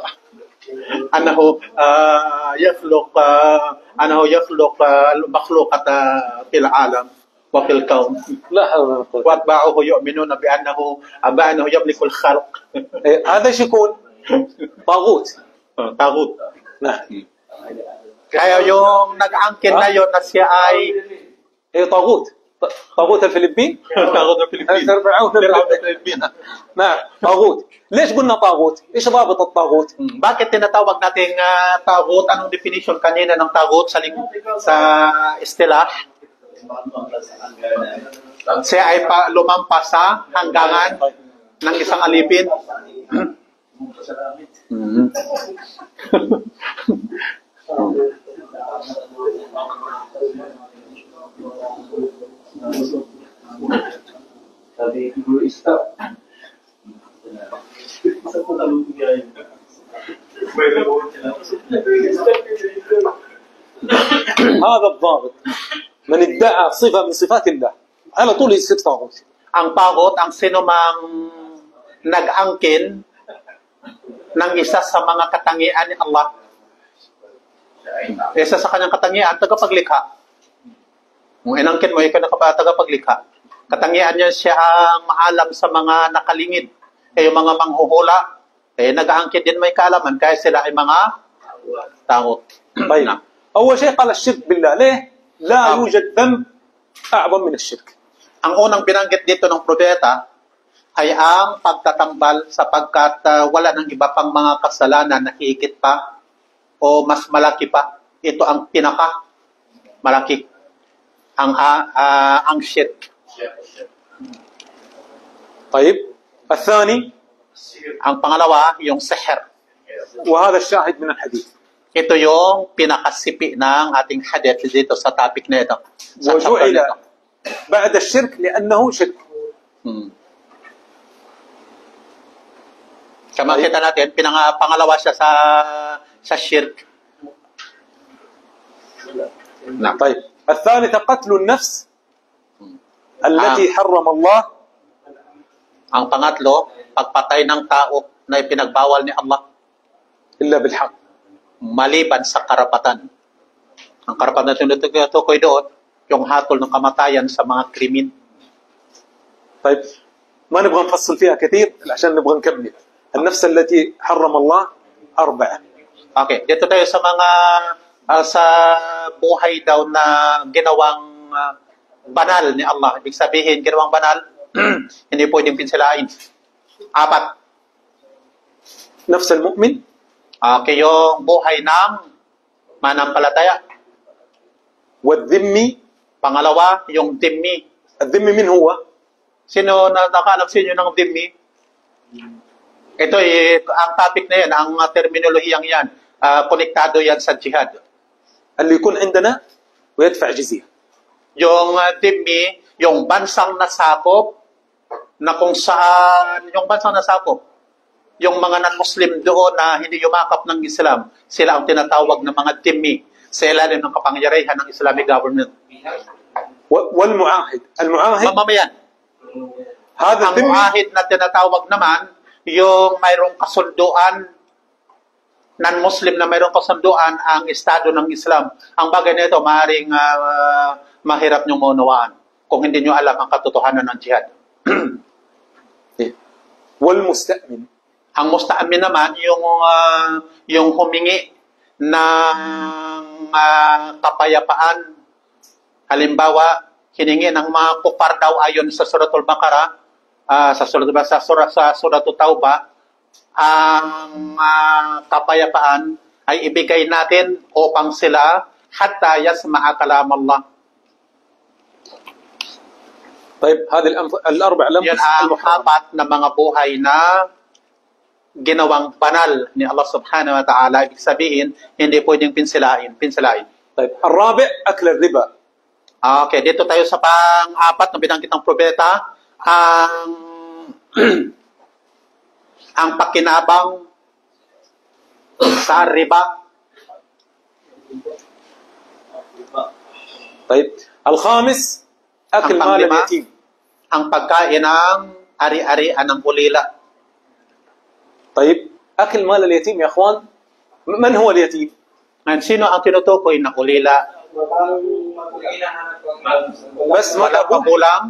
أنه يخلق المخلوقة في العالم وفي الكون. لا حول ولا قوة. وأتباعه يؤمنون بأنه يملك الخلق. هذا شو يكون؟ طاغوت. طاغوت. نعم. Kaya yung nag-angkin na yun na siya ay طاغوت. طاغوت الفلبين. طاغوت الفلبين. فرعون الفلبين. نعم طاغوت. ليش قلنا طاغوت؟ ايش ضابط الطاغوت؟ Bakit tinatawag nating tagut? Anong definition kanina ng tagut sa istilah? Siya ay lumampas sa hanggangan ng isang alipin. هذا الضابط من ادعى صفة من صفات الله على طول يصير طاغوت. Ang tagot, ang sinumang nag-angkin ng isa sa mga katangian ni Allah. Isa sa kanyang katangian, tagapaglikha. Kung inangkin mo, ikaw na tagapaglikha. Katangian niya siya ang maalam sa mga nakalingid. Yung mga manghuhula, nag-aangkin din may kaalaman, kaya sila ay mga tagot. طيب أول شيء قال الشرك بالله. ليه؟ لا يوجد ذنب أعظم من الشرك. Ang unang binanggit dito ng propeta ay ang pagtatambal sapagkat wala ng iba pang mga kasalanan na higit pa o mas malaki pa. Ito ang pinaka malaki. Ang shirk. طيب الثاني Ang pangalawa, yung sihr. وهذا الشاهد من الحديث. Ito yung pinakasipi ng ating hadith dito sa topic na ito. Sa chapter وجعل na ito. بعد الشرك لأنه شرك. Kaya makita natin, pangalawa siya sa shirk. طيب الثالثة قتل النفس التي حرم الله. Ang pangatlo, pagpatay ng tao na ipinagbawal ni Allah إلا بالحق. maliban sa karapatan. Ang karapatan na tinutukoy doon, yung hatol ng kamatayan sa mga krimen. طيب ما نبغى نفصل فيها كثير عشان نبغى نكمل. النفس التي حرم الله 4. Okay, dito tayo sa mga sa buhay daw na ginawang banal ni Allah. Ibig sabihin, ginawang banal, hindi pwedeng pinsilain. Apat. نفس المؤمن. Okay, yung buhay ng manampalataya. والذمي. Pangalawa, yung dhimmi. الذمي من هو؟ Sino na nakaalam sa inyo ng dhimmi? Ito ang topic na yan, ang terminolohiyang yan, konektado yan sa jihad. اللي يكون عندنا ويدفع جزية. Yung dhimmi, yung bansang nasakop, na kung saan, yung bansang nasakop, yung mga non-Muslim doon na hindi yumakap ng Islam, sila ang tinatawag na mga dhimmi sa ilalim ng kapangyarihan ng Islamic government. والمعاهد. المعاهد Mamamayan. هذا Ang الذمي. muahid na tinatawag naman, yung mayroong kasunduan, non-Muslim na mayroong kasunduan ang Estado ng Islam. Ang bagay na ito, maaaring mahirap niyong maunawaan kung hindi niyo alam ang katotohanan ng jihad. والمستأمن. Ang musta'amin naman, yung humingi ng kapayapaan. Halimbawa, hiningi ng mga kufar daw ayon sa Suratul Baqarah, sa Suratul Tauba, ang kapayapaan ay ibigay natin upang sila hatta yasma'a kalam Allah. طيب هذه الأربع لم Yan ang apat na mga buhay na ginawang banal ni Allah subhanahu wa ta'ala. Ibig sabihin, hindi pwedeng pinsilain. طيب الرابع أكل الربا. Okay, dito tayo sa pang-apat na binanggit ng propeta, ang pakinabang sa riba. طيب الخامس أكل Ang مال panglima, اليتيم. ang pagkain ng ari-arian ng ulila. طيب أكل مال اليتيم يا أخوان، من هو اليتيم؟ Ngayon, sino ang tinutukoy na ulila? بس ما Walang أبوه. magulang,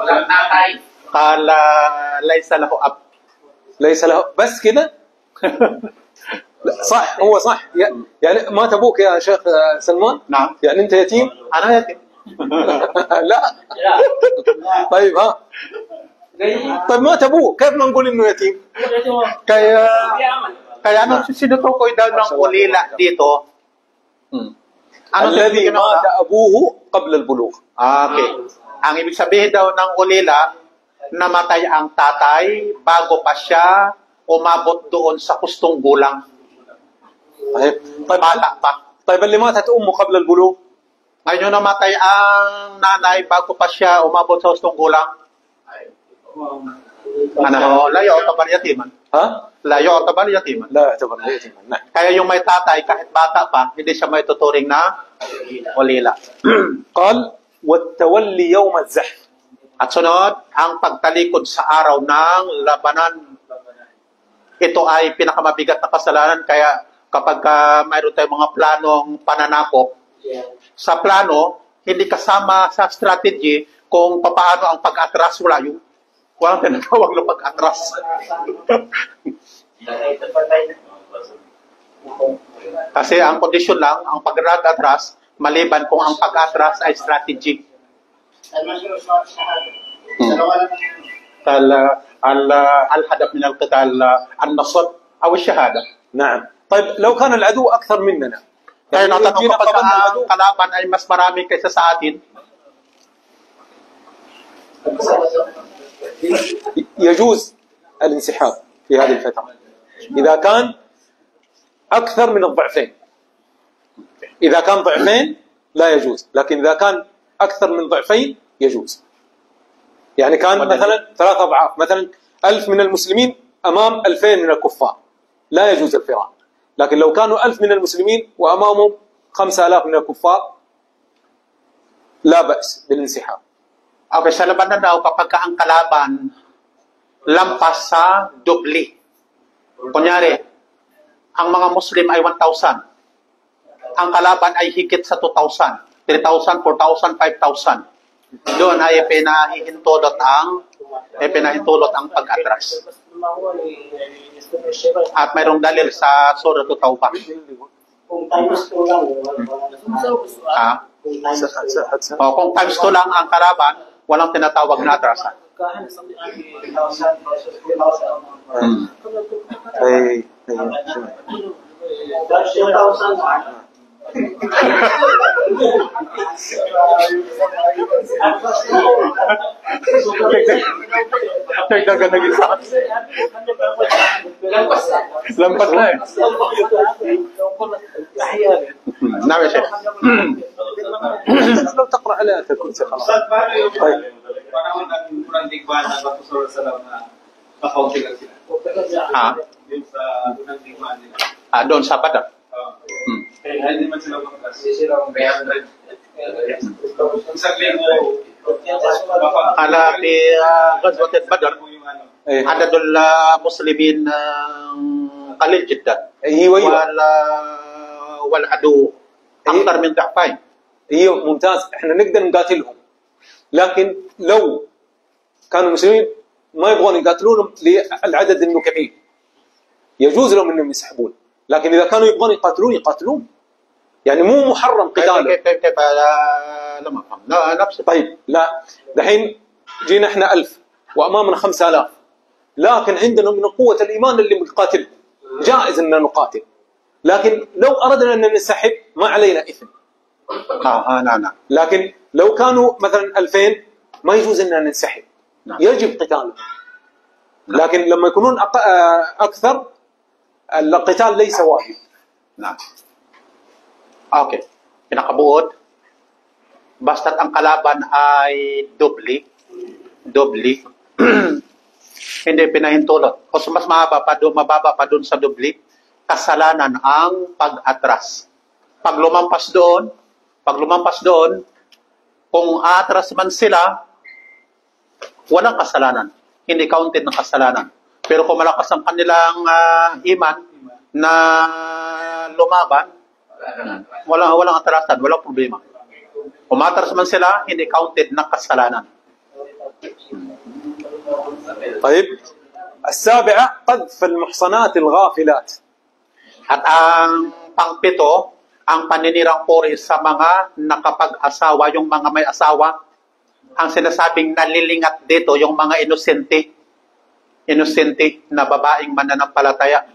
Walang tatay. kala laysa lahu ab. ليس له بس كده. لا، صح، هو صح. يعني مات أبوك يا شيخ سلمان؟ Na, يعني أنت يتيم؟ ano yatim? لا. طيب ها. طيب مات أبوه، كيف ما نقول إنه يتيم؟ Kaya nung sinutukoy daw ng ulila dito, ano الذي sabihin مات أبوه قبل البلوغ. Okay. Ang ibig sabihin daw ng ulila, namatay ang tatay bago pa siya umabot doon sa hustong gulang. طيب Bata pa. طيب اللي ماتت أمه قبل البلوغ. Ngayon yung namatay ang nanay bago pa siya umabot sa hustong gulang. Ano, la yu'tabar yatiman. ها؟ La yu'tabar yatiman. لا يعتبر يتيما. نعم. Kaya yung may tatay kahit bata pa, hindi siya may tuturing na ulila. قال والتولي يوم الزحف. At sunod, ang pagtalikod sa araw ng labanan. Ito ay pinakamabigat na kasalanan, kaya kapag mayroon tayong mga planong pananakop, sa plano, hindi kasama sa strategy kung paano ang pag-atras. Walang tinatawag na pag-atras. Kasi ang kondisyon lang, ang pag-atras, maliban kung ang pag-atras ay strategy. الهدف من القتال النصر أو الشهادة. نعم. طيب لو كان العدو أكثر مننا. Kaya يعني natanong جينا kapag قبلنا ang العدو. kalaban ay mas marami kaysa sa atin, يجوز الانسحاب في هذه الفترة إذا كان أكثر من الضعفين. إذا كان ضعفين لا يجوز، لكن إذا كان أكثر من ضعفين يجوز. يعني كان مثلا 3 أضعاف، مثلا 1000 من المسلمين أمام 2000 من الكفار، لا يجوز الفرار. لكن لو كانوا 1000 من المسلمين وأمامهم 5000 من الكفار لا بأس بالانسحاب. okay, sa labanan daw kapag ang kalaban lampas sa dobli. Kunyari, ang mga Muslim ay 1,000. Ang kalaban ay higit sa 2,000, 3,000, 4,000, 5,000. Doon ay pinahihintulot ang pag-atras. At mayroong dalil sa Surah At-Tawbah. Kung times 2 lang. Kung times 2 lang ang kalaban, walang tinatawag na atrasan. 1,000 versus 2,000. أي That's 2,000. dagdagan na isa. Lampas na eh. نعم يا شيخ. لو تقرأ عليها الكرسي خلاص. طيب. Panahon ng unang digmaan ng Rasulullah SAW na kakaunti lang sila. Ah, Yung sa unang digmaan nila. doon sa Badar. Kaya hindi man sila makakas. Sila ang 300. Isang linggo, على في غزوة بدر yung ano. عدد المسلمين قليل جدا ايوه ايوه والعدو أكثر من ضعفين. ايوه ممتاز. احنا نقدر نقاتلهم، لكن لو كانوا مسلمين ما يبغون يقاتلونهم للعدد انه كثير، يجوز لهم انهم يسحبون، لكن اذا كانوا يبغون يقاتلون يعني مو محرم قتالهم. كيف لم أفهم نفس. طيب لا، دحين جينا احنا 1000 وامامنا 5000، لكن عندنا من قوة الإيمان اللي بنقاتل، جائز أن نقاتل، لكن لو أردنا أن ننسحب ما علينا إثم. نعم. لكن لو كانوا مثلا 2000 ما يجوز أن ننسحب، يجب قتالهم. لكن لما يكونون أكثر القتال ليس واجب. نعم. Okay. Pinakabuod, basta't ang kalaban ay dobli, hindi pinahintulot. O mas mababa pa doon sa dobli, kasalanan ang pag-atras. Pag lumampas doon, kung atras man sila, walang kasalanan. Hindi counted ng kasalanan. Pero kung malakas ang kanilang iman na lumaban, walang atrasan, walang problema. Kung matras man sila, hindi counted na kasalanan. طيب السابعة قذف المحصنات الغافلات. At ang pangpito, ang paninirang puri sa mga nakapag-asawa, yung mga may asawa. Ang sinasabing nalilingat dito, yung mga inosente na babaeng mananampalataya.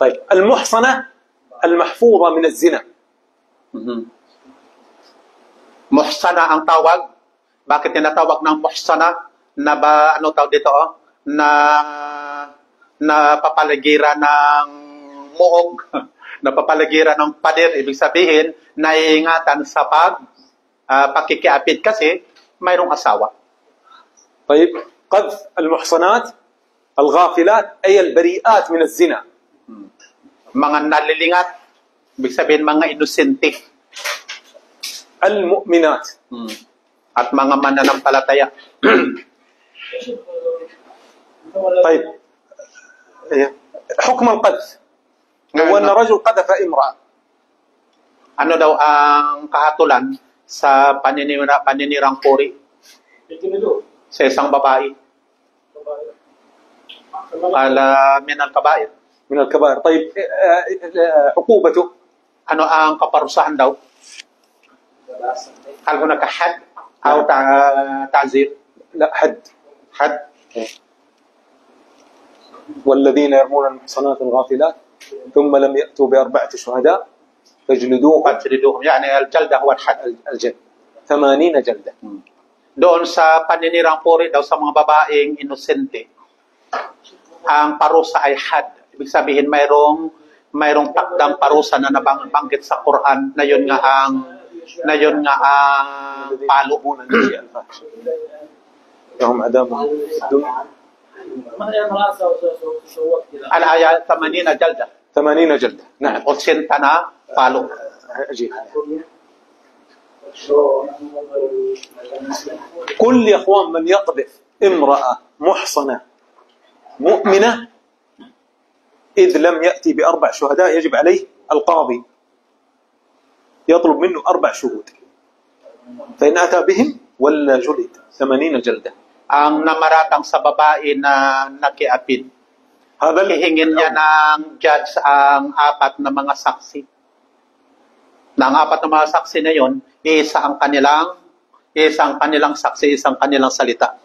طيب المحصنة المحفوظة من الزنا. Muhsana ang tawag. Bakit tinatawag ng muhsana? Na ba, ano tawag dito? Na papaligiran ng muog, na papaligiran ng pader. Ibig sabihin, naiingatan sa pakikiapid kasi mayroong asawa. طيب قذف المحصنات الغافلات أي البريئات من الزنا. Mga nalilingat, ibig sabihin mga inosente. المؤمنات. At mga mananampalataya. طيب حكم القذف هو أن رجل قذف امرأة. Ano daw ang kahatulan sa paninirang puri sa isang babae? Min al-kabair. من الكبائر. طيب عقوبته Ano ang kaparusahan daw? Hal hunaka had أو تعزير؟ لا حد. والذين يرمون المحصنات الغافلات ثم لم يأتوا بأربعة شهداء فاجلدوهم يعني الجلدة هو الحد. الجلد 80 جلدة. Doon sa paninirang puri daw sa mga babaeng inosente, ang parusa ay had. Ibig sabihin mayroong takdang parusa na nabanggit sa Quran na yun nga ang palo. لهم عذاب Al-aya 80 jalda. 80 جلدة. نعم. 80 na palo. أجيب. كل يا اخوان من يقذف امرأة محصنة مؤمنة إذ لم يأتي بأربع شهداء يجب عليه القاضي يطلب منه 4 شهود، فإن أتى بهم ولا جلد 80 جلدة. Ang namaratang sa babae na nakiapid, hihingin niya ng judge ang 4 na mga saksi. Na ang 4 na mga saksi na yon, isa ang kanilang isang kanilang saksi, isang kanilang salita.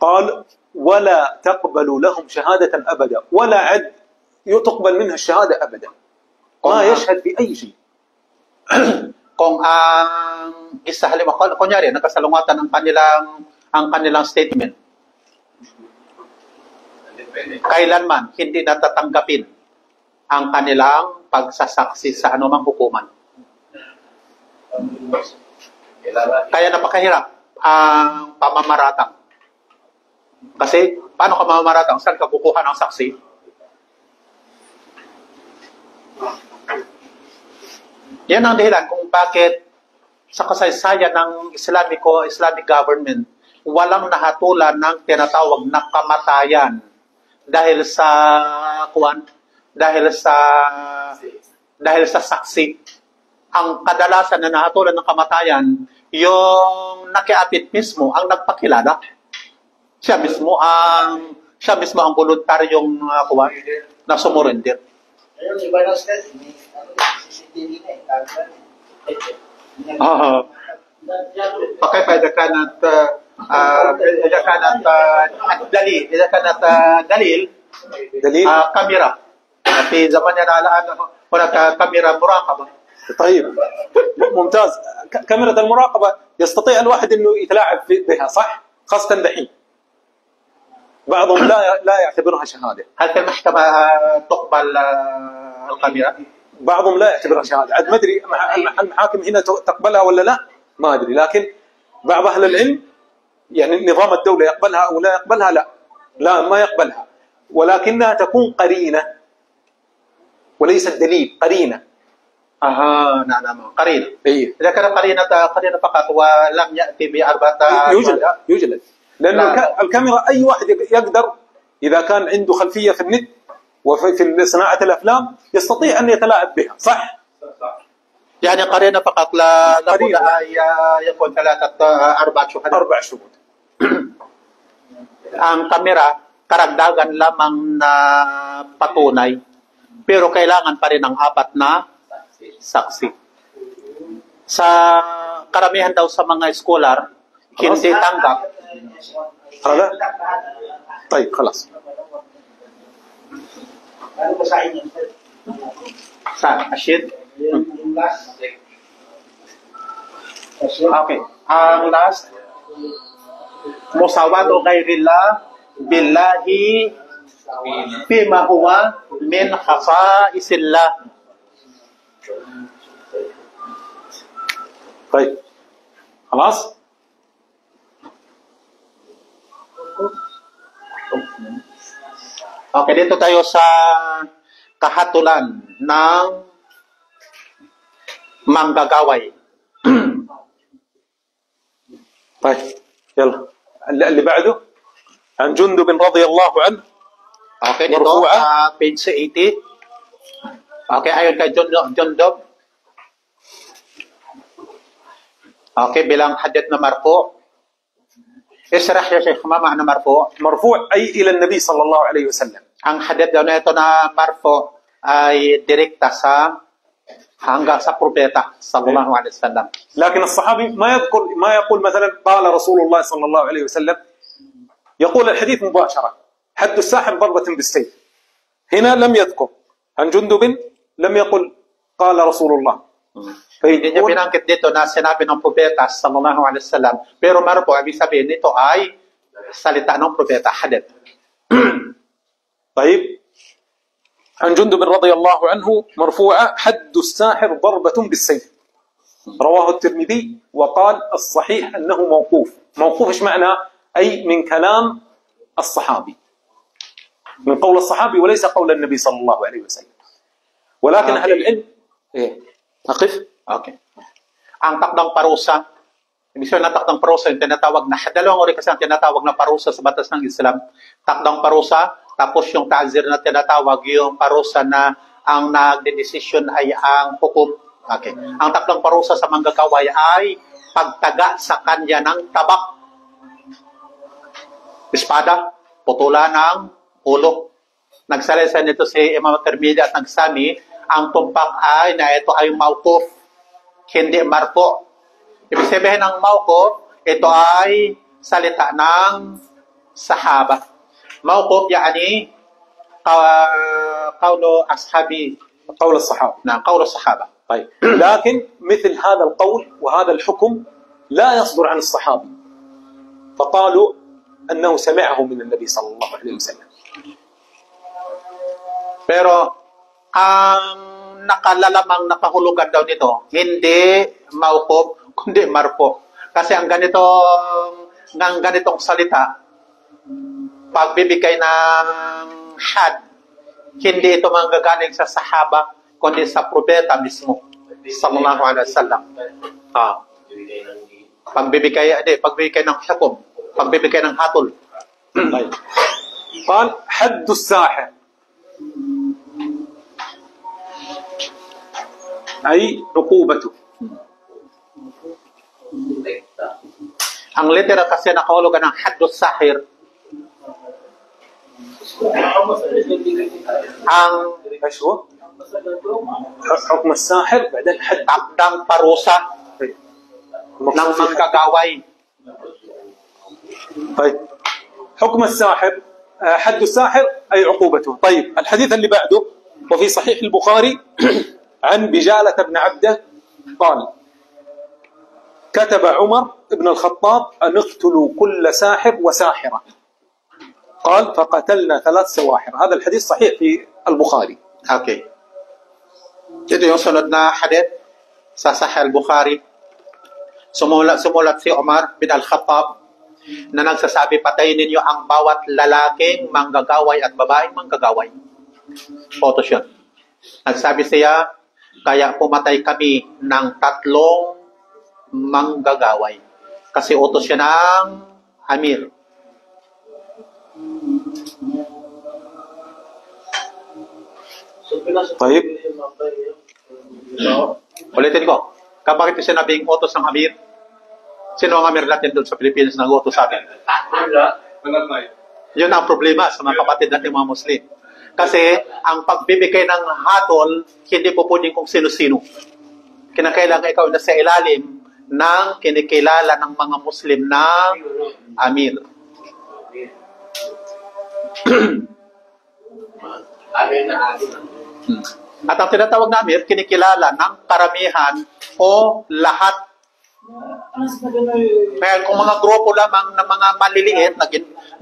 قال ولا تقبل لهم شهادة أبدا ولا عد تقبل منها الشهادة أبدا ما يشهد بأي شيء. Kung ang isa halimbawa, kunyari, nagkasalungatan ang kanilang statement, kailanman hindi natatanggapin ang kanilang pagsasaksi sa anumang hukuman. Kaya napakahirap ang pamamaratang. Kasi, paano ka mamamatang? Saan ka kukuha ng saksi? Yan ang dahilan kung bakit sa kasaysayan ng Islamic government, walang nahatulan ng tinatawag na kamatayan dahil sa saksi. Ang kadalasan na nahatulan ng kamatayan, yung nakiapit mismo ang nagpakilala. Siya mismo ang voluntaryong na sumurrender. Ayun, iba na sila, CCTV na Okay, إذا كانت دليل كاميرا في زماننا الآن هناك كاميرا مراقبة. طيب ممتاز. كاميرا المراقبة يستطيع الواحد انه يتلاعب بها صح؟ خاصة دحين بعضهم لا يعتبرها شهادة. هل في المحكمة تقبل الكاميرا؟ بعضهم لا يعتبرها شهادة. عاد ما ادري المحاكم هنا تقبلها ولا لا ما ادري، لكن بعض اهل العلم يعني نظام الدولة يقبلها او لا يقبلها، لا ما يقبلها، ولكنها تكون قرينة وليست دليل. قرينة. نعم قرينة. إيه. إذا كان قرينة فقط ولم يأتي بأربعة يوجد لأن الكاميرا أي واحد يقدر إذا كان عنده خلفية في النت وفي صناعة الأفلام يستطيع أن يتلاعب بها صح؟ يعني قرينة فقط لا بد يكون أربع شهود. Ang kamera, karagdagan lamang na patunay, pero kailangan pa rin ng 4 na saksi. Sa karamihan daw sa mga scholar, hindi tanggap. هذا طيب خلاص. Ano ba sa inyo? Sa Ashid? Yung last. Okay. Ang last, musawatu ghairillah billahi fima huwa min khasaisillah. طيب خلاص. Okay, dito tayo sa kahatulan ng manggagaway. طيب يلا اللي بعده عن جندب رضي الله عنه. Okay, dito page 80. Okay, ayon kay Jundub. Okay, bilang hadith na marfu. Ishrah ya Sheikh, ma ma'na marfu? مرفوع أي إلى النبي صلى الله عليه وسلم. Ang hadith daw na ito na marfu ay direkta hanggang sa propeta sallallahu alaihi wasallam. لكن الصحابي ما يقول مثلا قال رسول الله صلى الله عليه وسلم، يقول الحديث مباشرة حد الساحر ضربة بالسيف. هنا لم يذكر عن جندب لم يقل قال رسول الله. Hindi niya binanggit dito na sinabi ng propeta sallallahu alaihi wasallam, pero marfu ibig sabihin nito ay salita ng propeta, hadith. طيب عن جندب رضي الله عنه مرفوعة حد الساحر ضربة بالسيف. رواه الترمذي وقال الصحيح أنه موقوف. موقوف ايش معنى؟ أي من كلام الصحابي، من قول الصحابي وليس قول النبي صلى الله عليه وسلم. ولكن أهل العلم أقف. Okay. Ang takdang parusa, ibig sabihin ng takdang parusa, yung tinatawag na, dalawang uri kasi ang tinatawag na parusa sa batas ng Islam. Takdang parusa, tapos yung ta'zir na tinatawag, yung parusa na ang nagdedesisyon ay ang hukom. Okay. Ang takdang parusa sa manggagaway ay pagtaga sa kanya ng tabak. Espada, putulan ng ulo. Nagsalaysa nito si Imam Tirmidhi at nagsami, ang tumpak ay na ito ay mawquf, hindi marfu. Ibig sabihin ng mawquf, ito ay salita ng sahaba. Mawquf yani qawlu ashabi, قول الصحابة. na qawlu sahaba. طيب لكن مثل هذا القول وهذا الحكم لا يصدر عن الصحابة، فقالوا أنه سمعه من النبي صلى الله عليه وسلم. Pero ang nakalalamang nakahulugan daw nito, hindi mawquf, kundi marfu. Kasi ang ganitong salita, pagbibigay ng had, hindi ito manggagaling sa sahaba, kundi sa propeta mismo, sallallahu alaihi wasallam. Pagbibigay ng hukum, pagbibigay ng hatol. طيب قال حد الساحر أي عقوبته. Ang litera kasi nakahulugan ng haddus sahir, ang ايش هو؟ حكم الساحر بعدين حد. takdang parusa ng manggagaway. طيب حكم الساحر حد الساحر أي عقوبته. طيب الحديث اللي بعده وفي صحيح البخاري عن بجالة بن عبده قال كتب عمر بن الخطاب أن اقتلوا كل ساحر وساحرة، قال فقتلنا 3 سواحر. هذا الحديث صحيح في البخاري. Okay. Ito yung sunod na hadith sa Sahih al-Bukhari. Sumulat si Umar bin al-Khattab na nagsasabi, patayin ninyo ang bawat lalaking manggagaway at babaeng manggagaway. Photos yun. Nagsabi siya, kaya pumatay kami ng 3 manggagaway. Kasi utos siya ng Amir. طيب Ulitin ko. Kapag ito sinabing utos ng Amir, sino ang Amir natin doon sa Pilipinas na utos sa atin? Yun ang problema sa mga kapatid natin mga Muslim. Kasi ang pagbibigay ng hatol, hindi po pwedeng kung sino-sino. Kinakailangan ikaw na sa ilalim ng kinikilala ng mga Muslim na Amir. At ang tinatawag na Amir, kinikilala ng karamihan o lahat. Kaya kung mga grupo lamang ng mga maliliit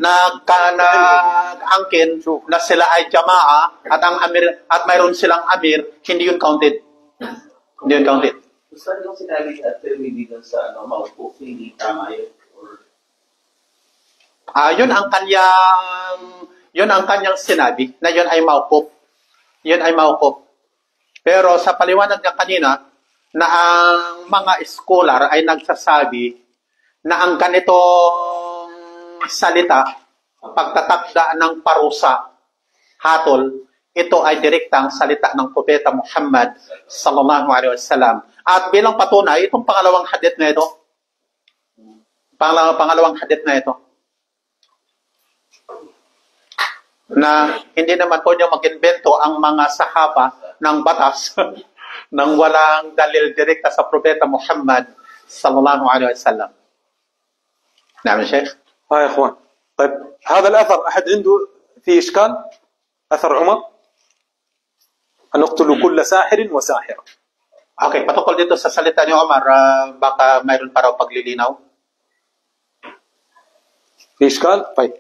nag-angkin na sila ay jamaa at ang Amir at mayroon silang Amir, hindi yun counted. Hindi yun counted. Saan yung sinabi at terminigan sa maupo, hindi tama yun? Yun ang kanyang sinabi na yun ay mauquf. Yun ay mauquf. Pero sa paliwanag niya kanina na ang mga scholar ay nagsasabi na ang ganitong salita, pagtatakda ng parusa, hatol, ito ay direktang salita ng Propeta Muhammad sallallahu alaihi wasallam. At bilang patunay, itong pangalawang hadith na ito, pangalawang hadith na ito, na hindi naman po niya mag-invento ang mga sahaba ng batas nang walang dalil direkta sa Propeta Muhammad sallallahu alaihi wasallam. نعم يا شيخ. يا اخوان طيب هذا الاثر احد عنده فيه اشكال؟ اثر عمر ان نقتل كل ساحر وساحره. Okay, patungkol dito sa salita ni Omar, baka mayroon pa raw paglilinaw. في اشكال؟ طيب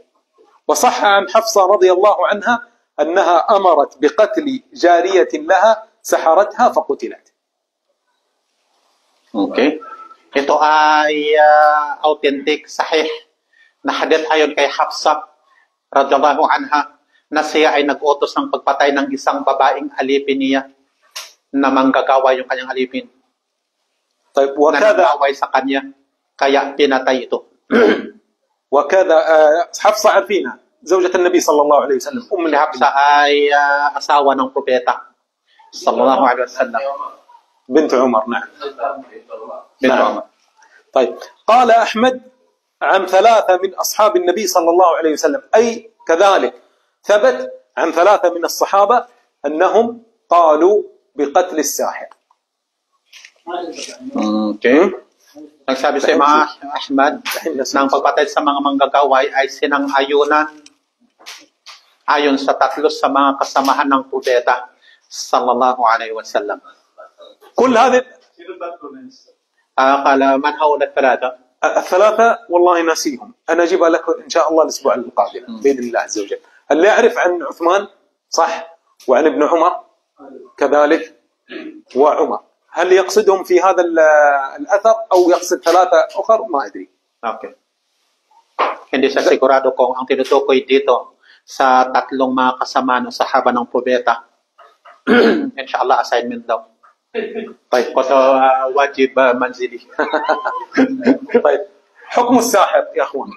وصح عن حفصة رضي الله عنها أنها أمرت بقتل جارية لها سحرتها فقتلت. Okay. Ito ay authentic, sahih na hadith ayon kay Hafsa radhiyallahu anha na siya ay nag-utos ng pagpatay ng isang babaeng alipin niya na manggagawa yung kanyang alipin. طيب Na nagaway sa kanya, kaya pinatay ito. وكذا حفصة عارفينها زوجة النبي صلى الله عليه وسلم Si Hafsa ay asawa ng propeta sallallahu alaihi wasallam. بنت عمر. نعم. Bint Umar. طيب قال أحمد عن 3 من أصحاب النبي صلى الله عليه وسلم أي كذلك ثبت عن 3 من الصحابة أنهم قالوا بقتل الساحر. Okay. Nagsabi si Imam Ahmad ng pagpatay sa mga manggagaway ay sinang-ayunan ayon sa tatlo sa mga kasamahan ng propeta sallallahu alaihi wasallam. كل هذه قال من هؤلاء الثلاثة؟ الثلاثة والله ناسيهم، أنا أجيبها لك إن شاء الله الأسبوع القادم بإذن الله عز وجل. اللي يعرف عن عثمان صح، وعن ابن عمر كذلك وعمر، هل يقصدهم في هذا الأثر أو يقصد ثلاثة أخر ما أدري. Okay. Hindi siya sigurado kung ang tinutukoy dito sa tatlong mga kasama ng sahaba ng propeta. Inshallah assignment daw. طيب واجب منزلي. طيب حكم الساحر يا أخوان.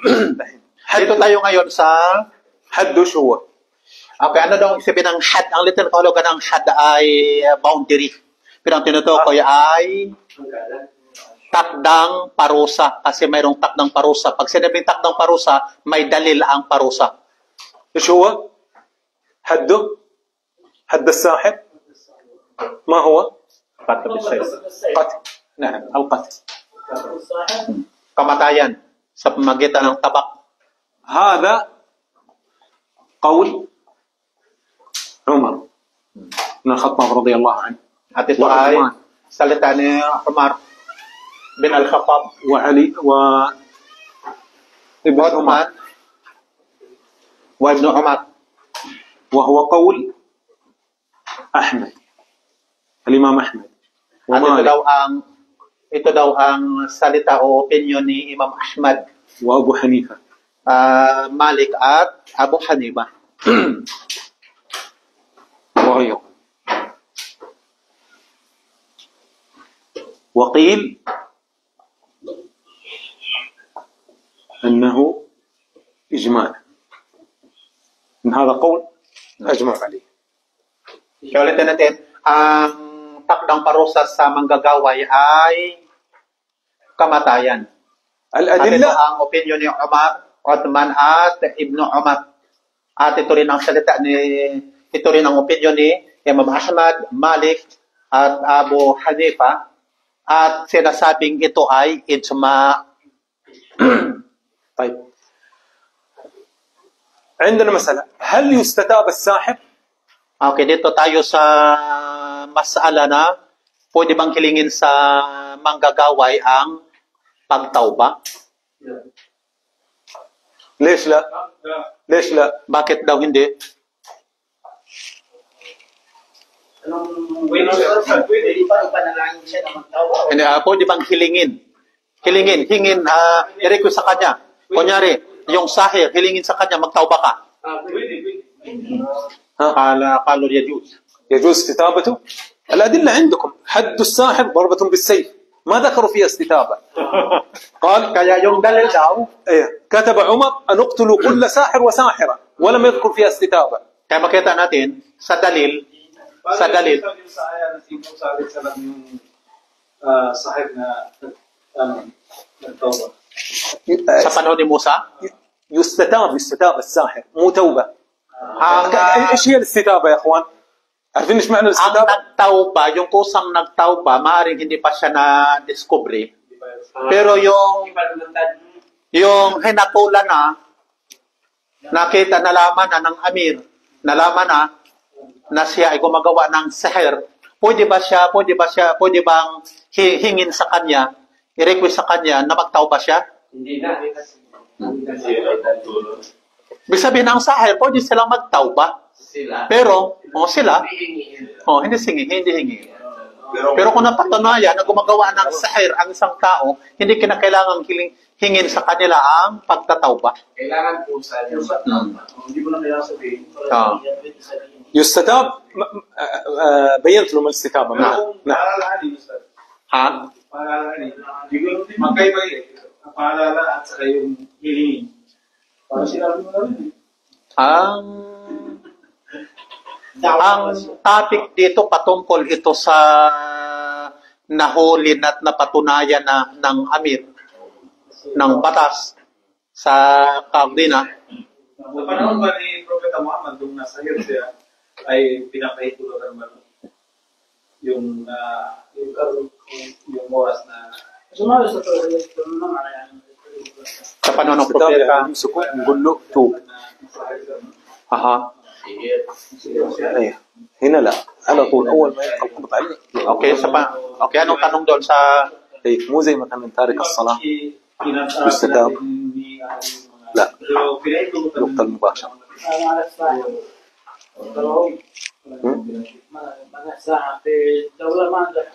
Dito tayo ngayon sa حد وش هو؟ okay, ano daw sabihin ng had? Ang literal kahulugan ng had ay boundary. Pero ang tinutukoy ay takdang parusa. Kasi mayroong takdang parusa. Pag sinabing takdang parusa, may dalil ang parusa. إيش هو؟ حده؟ حد الساحر؟ ما هو؟ قتل بالسيف. قتل. نعم القتل. Kamatayan sa pamagitan ng tabak. هذا قول عمر بن الخطاب رضي الله عنه At ito ay salita ni Umar bin Al-Khattab وعلي وابن عمر وابن عمر وهو قول أحمد الإمام أحمد At ومالك ito daw ang salita o opinion ni Imam Ahmad, وأبو حنيفة Malik at Abu Hanifa. وغيره. وقيل أنه إجماع، إن هذا قول أجمع عليه. Ulitin natin, ang takdang parusa sa manggagaway ay kamatayan. At ito الأدلة ang opinion ni Umar, Uthman at Ibn Umar. At ito rin ang salita ito rin ang opinion ni Imam Ahmad, Malik at Abu Hanifa. At sinasabing ito ay ijma. طيب عندنا مسألة، هل يستتاب الساحر؟ Okay, dito tayo sa masala na pwede bang hilingin sa manggagaway ang pagtauba? ليش لا؟ ليش لا؟ Bakit daw hindi? Pwede pa ang panalangin siya na magtawa. Hindi, pwede bang hilingin? Hingin, i-request sa kanya. Kunyari, yung sahir, hilingin sa kanya, magtauba ka. قالوا يجوز. يجوز استتابته؟ الأدلة عندكم، حد الساحر ضربة بالسيف، ما ذكروا فيها استتابة. قال Kaya yung dalil daw, إيه كتب عمر أن اقتلوا كل ساحر وساحرة ولم يذكر فيها استتابة. kaya makita natin sa dalil, Sa aya ng Musa alayhi salam yung sahib na nagtawba. sa panahon ni Musa, يستتاب الساحر مو توبة. ang, ايش هي الاستتابة يا اخوان؟ عارفين ايش معنى ang الاستتابة؟ nagtauba, yung kusang nagtauba, maaaring hindi pa siya na-discovery. Pero yung hinatulan na, nakita, nalaman na ng Amir, nalaman na siya ay gumagawa ng sihir, pwede bang hingin sa kanya, i-request sa kanya na magtauba siya? Hindi na. Ibig sabihin ng sahir, pwede silang magtauba. Sila. Pero, sila, hindi hingi. Pero kung napatunayan na gumagawa ng sahir ang isang tao, hindi kinakailangang hingin sa kanila ang pagtatauba. Kailangan po sa Hindi mo na kailangan sabihin. يستتاب بينت لهم الاستتابة. نعم. Paalalahanin, Ustad. Ha? Paalalahanin. Magkaiba ang paalala at saka yung hilingin. Para sinabi mo na rin. Ang topic dito patungkol ito sa nahuli at napatunayan na ng Amir ng batas sa Kagdina. Sa panahon ba ni Propeta Muhammad, nung nasa hirap siya, ay pinapahitulutan ba yung oras na Sumali sa ito naman yan. Sa panahon ng استتاب propeta. يعني يمسكه نقول له توب. Aha. ايه هنا لا على طول اول ما يلقى القبض عليه. Okay, okay, anong tanong doon sa ايه مو زي مثلا تارك الصلاه يستتاب. لا يقتل مباشره.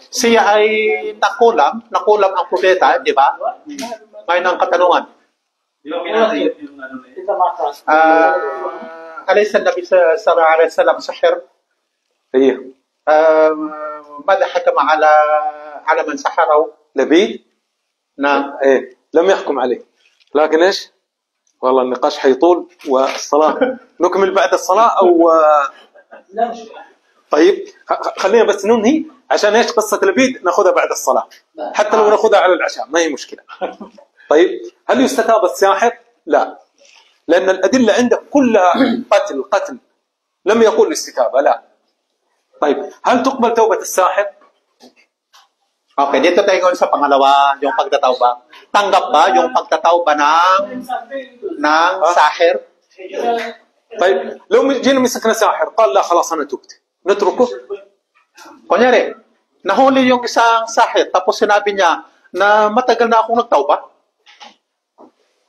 siya ay nakulam ang propeta, di ba? Ngayon ang katanungan. Di ba pinatay yung ano na yun? أليس النبي صلى الله عليه وسلم سحر؟ ايه ماذا حكم على من سحره؟ لبيد نعم. ايه لم يحكم عليه لكن ايش؟ والله النقاش حيطول والصلاه نكمل بعد الصلاه او طيب خلينا بس ننهي عشان ايش قصه لبيد ناخذها بعد الصلاه حتى لو ناخذها على العشاء ما هي مشكله. طيب هل يستتاب الساحر؟ لا لان الادله عنده كلها قتل لم يقول استتابه لا. طيب هل تقبل توبه الساحر؟ Okay, dito tayo ngayon sa pangalawa, yung pagtatawba. Tanggap ba yung pagtatawba ng sahir? طيب لو جينا مسكنا ساحر قال لا خلاص انا تبت نتركه؟ Kunyari, nahuli yung isang sahir, tapos sinabi niya na matagal na akong nagtawba.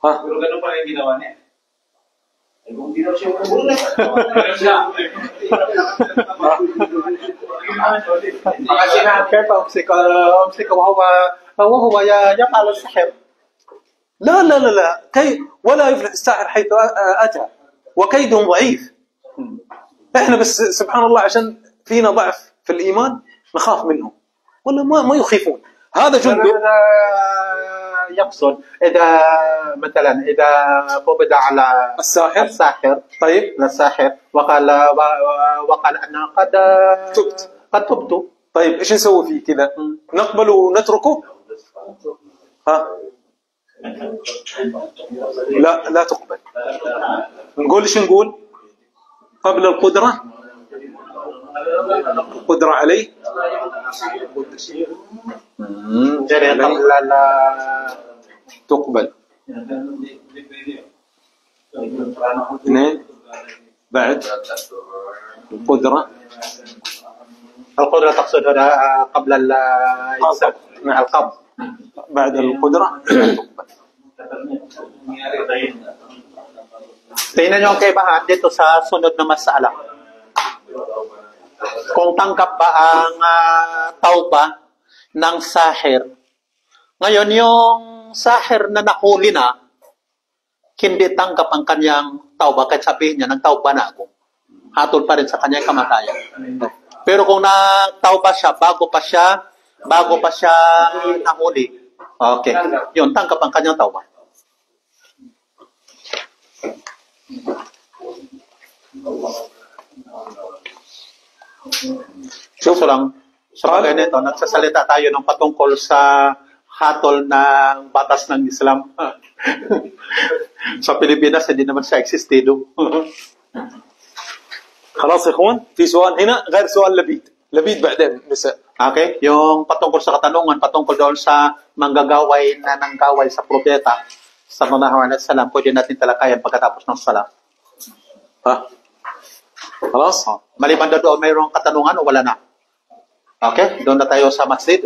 ها Pero ganun pa rin ginawa niya. Eh, kung di daw siya كيف أمسك وهو يفعل السحر؟ لا كي ولا يفلح الساحر حيث أتى وكيدهم ضعيف. احنا بس سبحان الله عشان فينا ضعف في الإيمان نخاف منهم ولا ما يخيفون. هذا جنده يقصد إذا مثلا إذا قبض على الساحر طيب الساحر وقال أنا قد تبت. طيب ايش نسوي فيه كذا؟ نقبل ونتركه؟ ها لا تقبل. نقول ايش نقول؟ قبل القدرة عليه تقبل. اثنين بعد القدرة تقصد هنا قبل القبض. بعد القدرة Tingnan niyo ang kaibahan dito sa sunod na masala. Kung tanggap ba ang tauba ng sahir. Ngayon, yung sahir na nahuli na, hindi tanggap ang kanyang tauba kahit sabihin niya, nagtauba na ako. Hatol pa rin sa kanyang kamatayan. Pero kung nagtauba siya, bago pa siya nahuli, okay, yun, tanggap ang kanyang tauba. So lang, sa bagay nito, nagsasalita tayo ng patungkol sa hatol ng batas ng Islam. Sa Pilipinas, hindi naman siya existido. خلاص يا اخوان في سؤال هنا غير سؤال لبيد بعدين نسأل. Okay, yung patungkol sa katanungan, patungkol doon sa manggagaway na nanggaway sa propeta sallallahu alaihi wasallam, pwede natin talakayan pagkatapos ng salat. ها خلاص Maliban na doon, mayroong katanungan o wala na? Okay, doon na tayo sa masjid.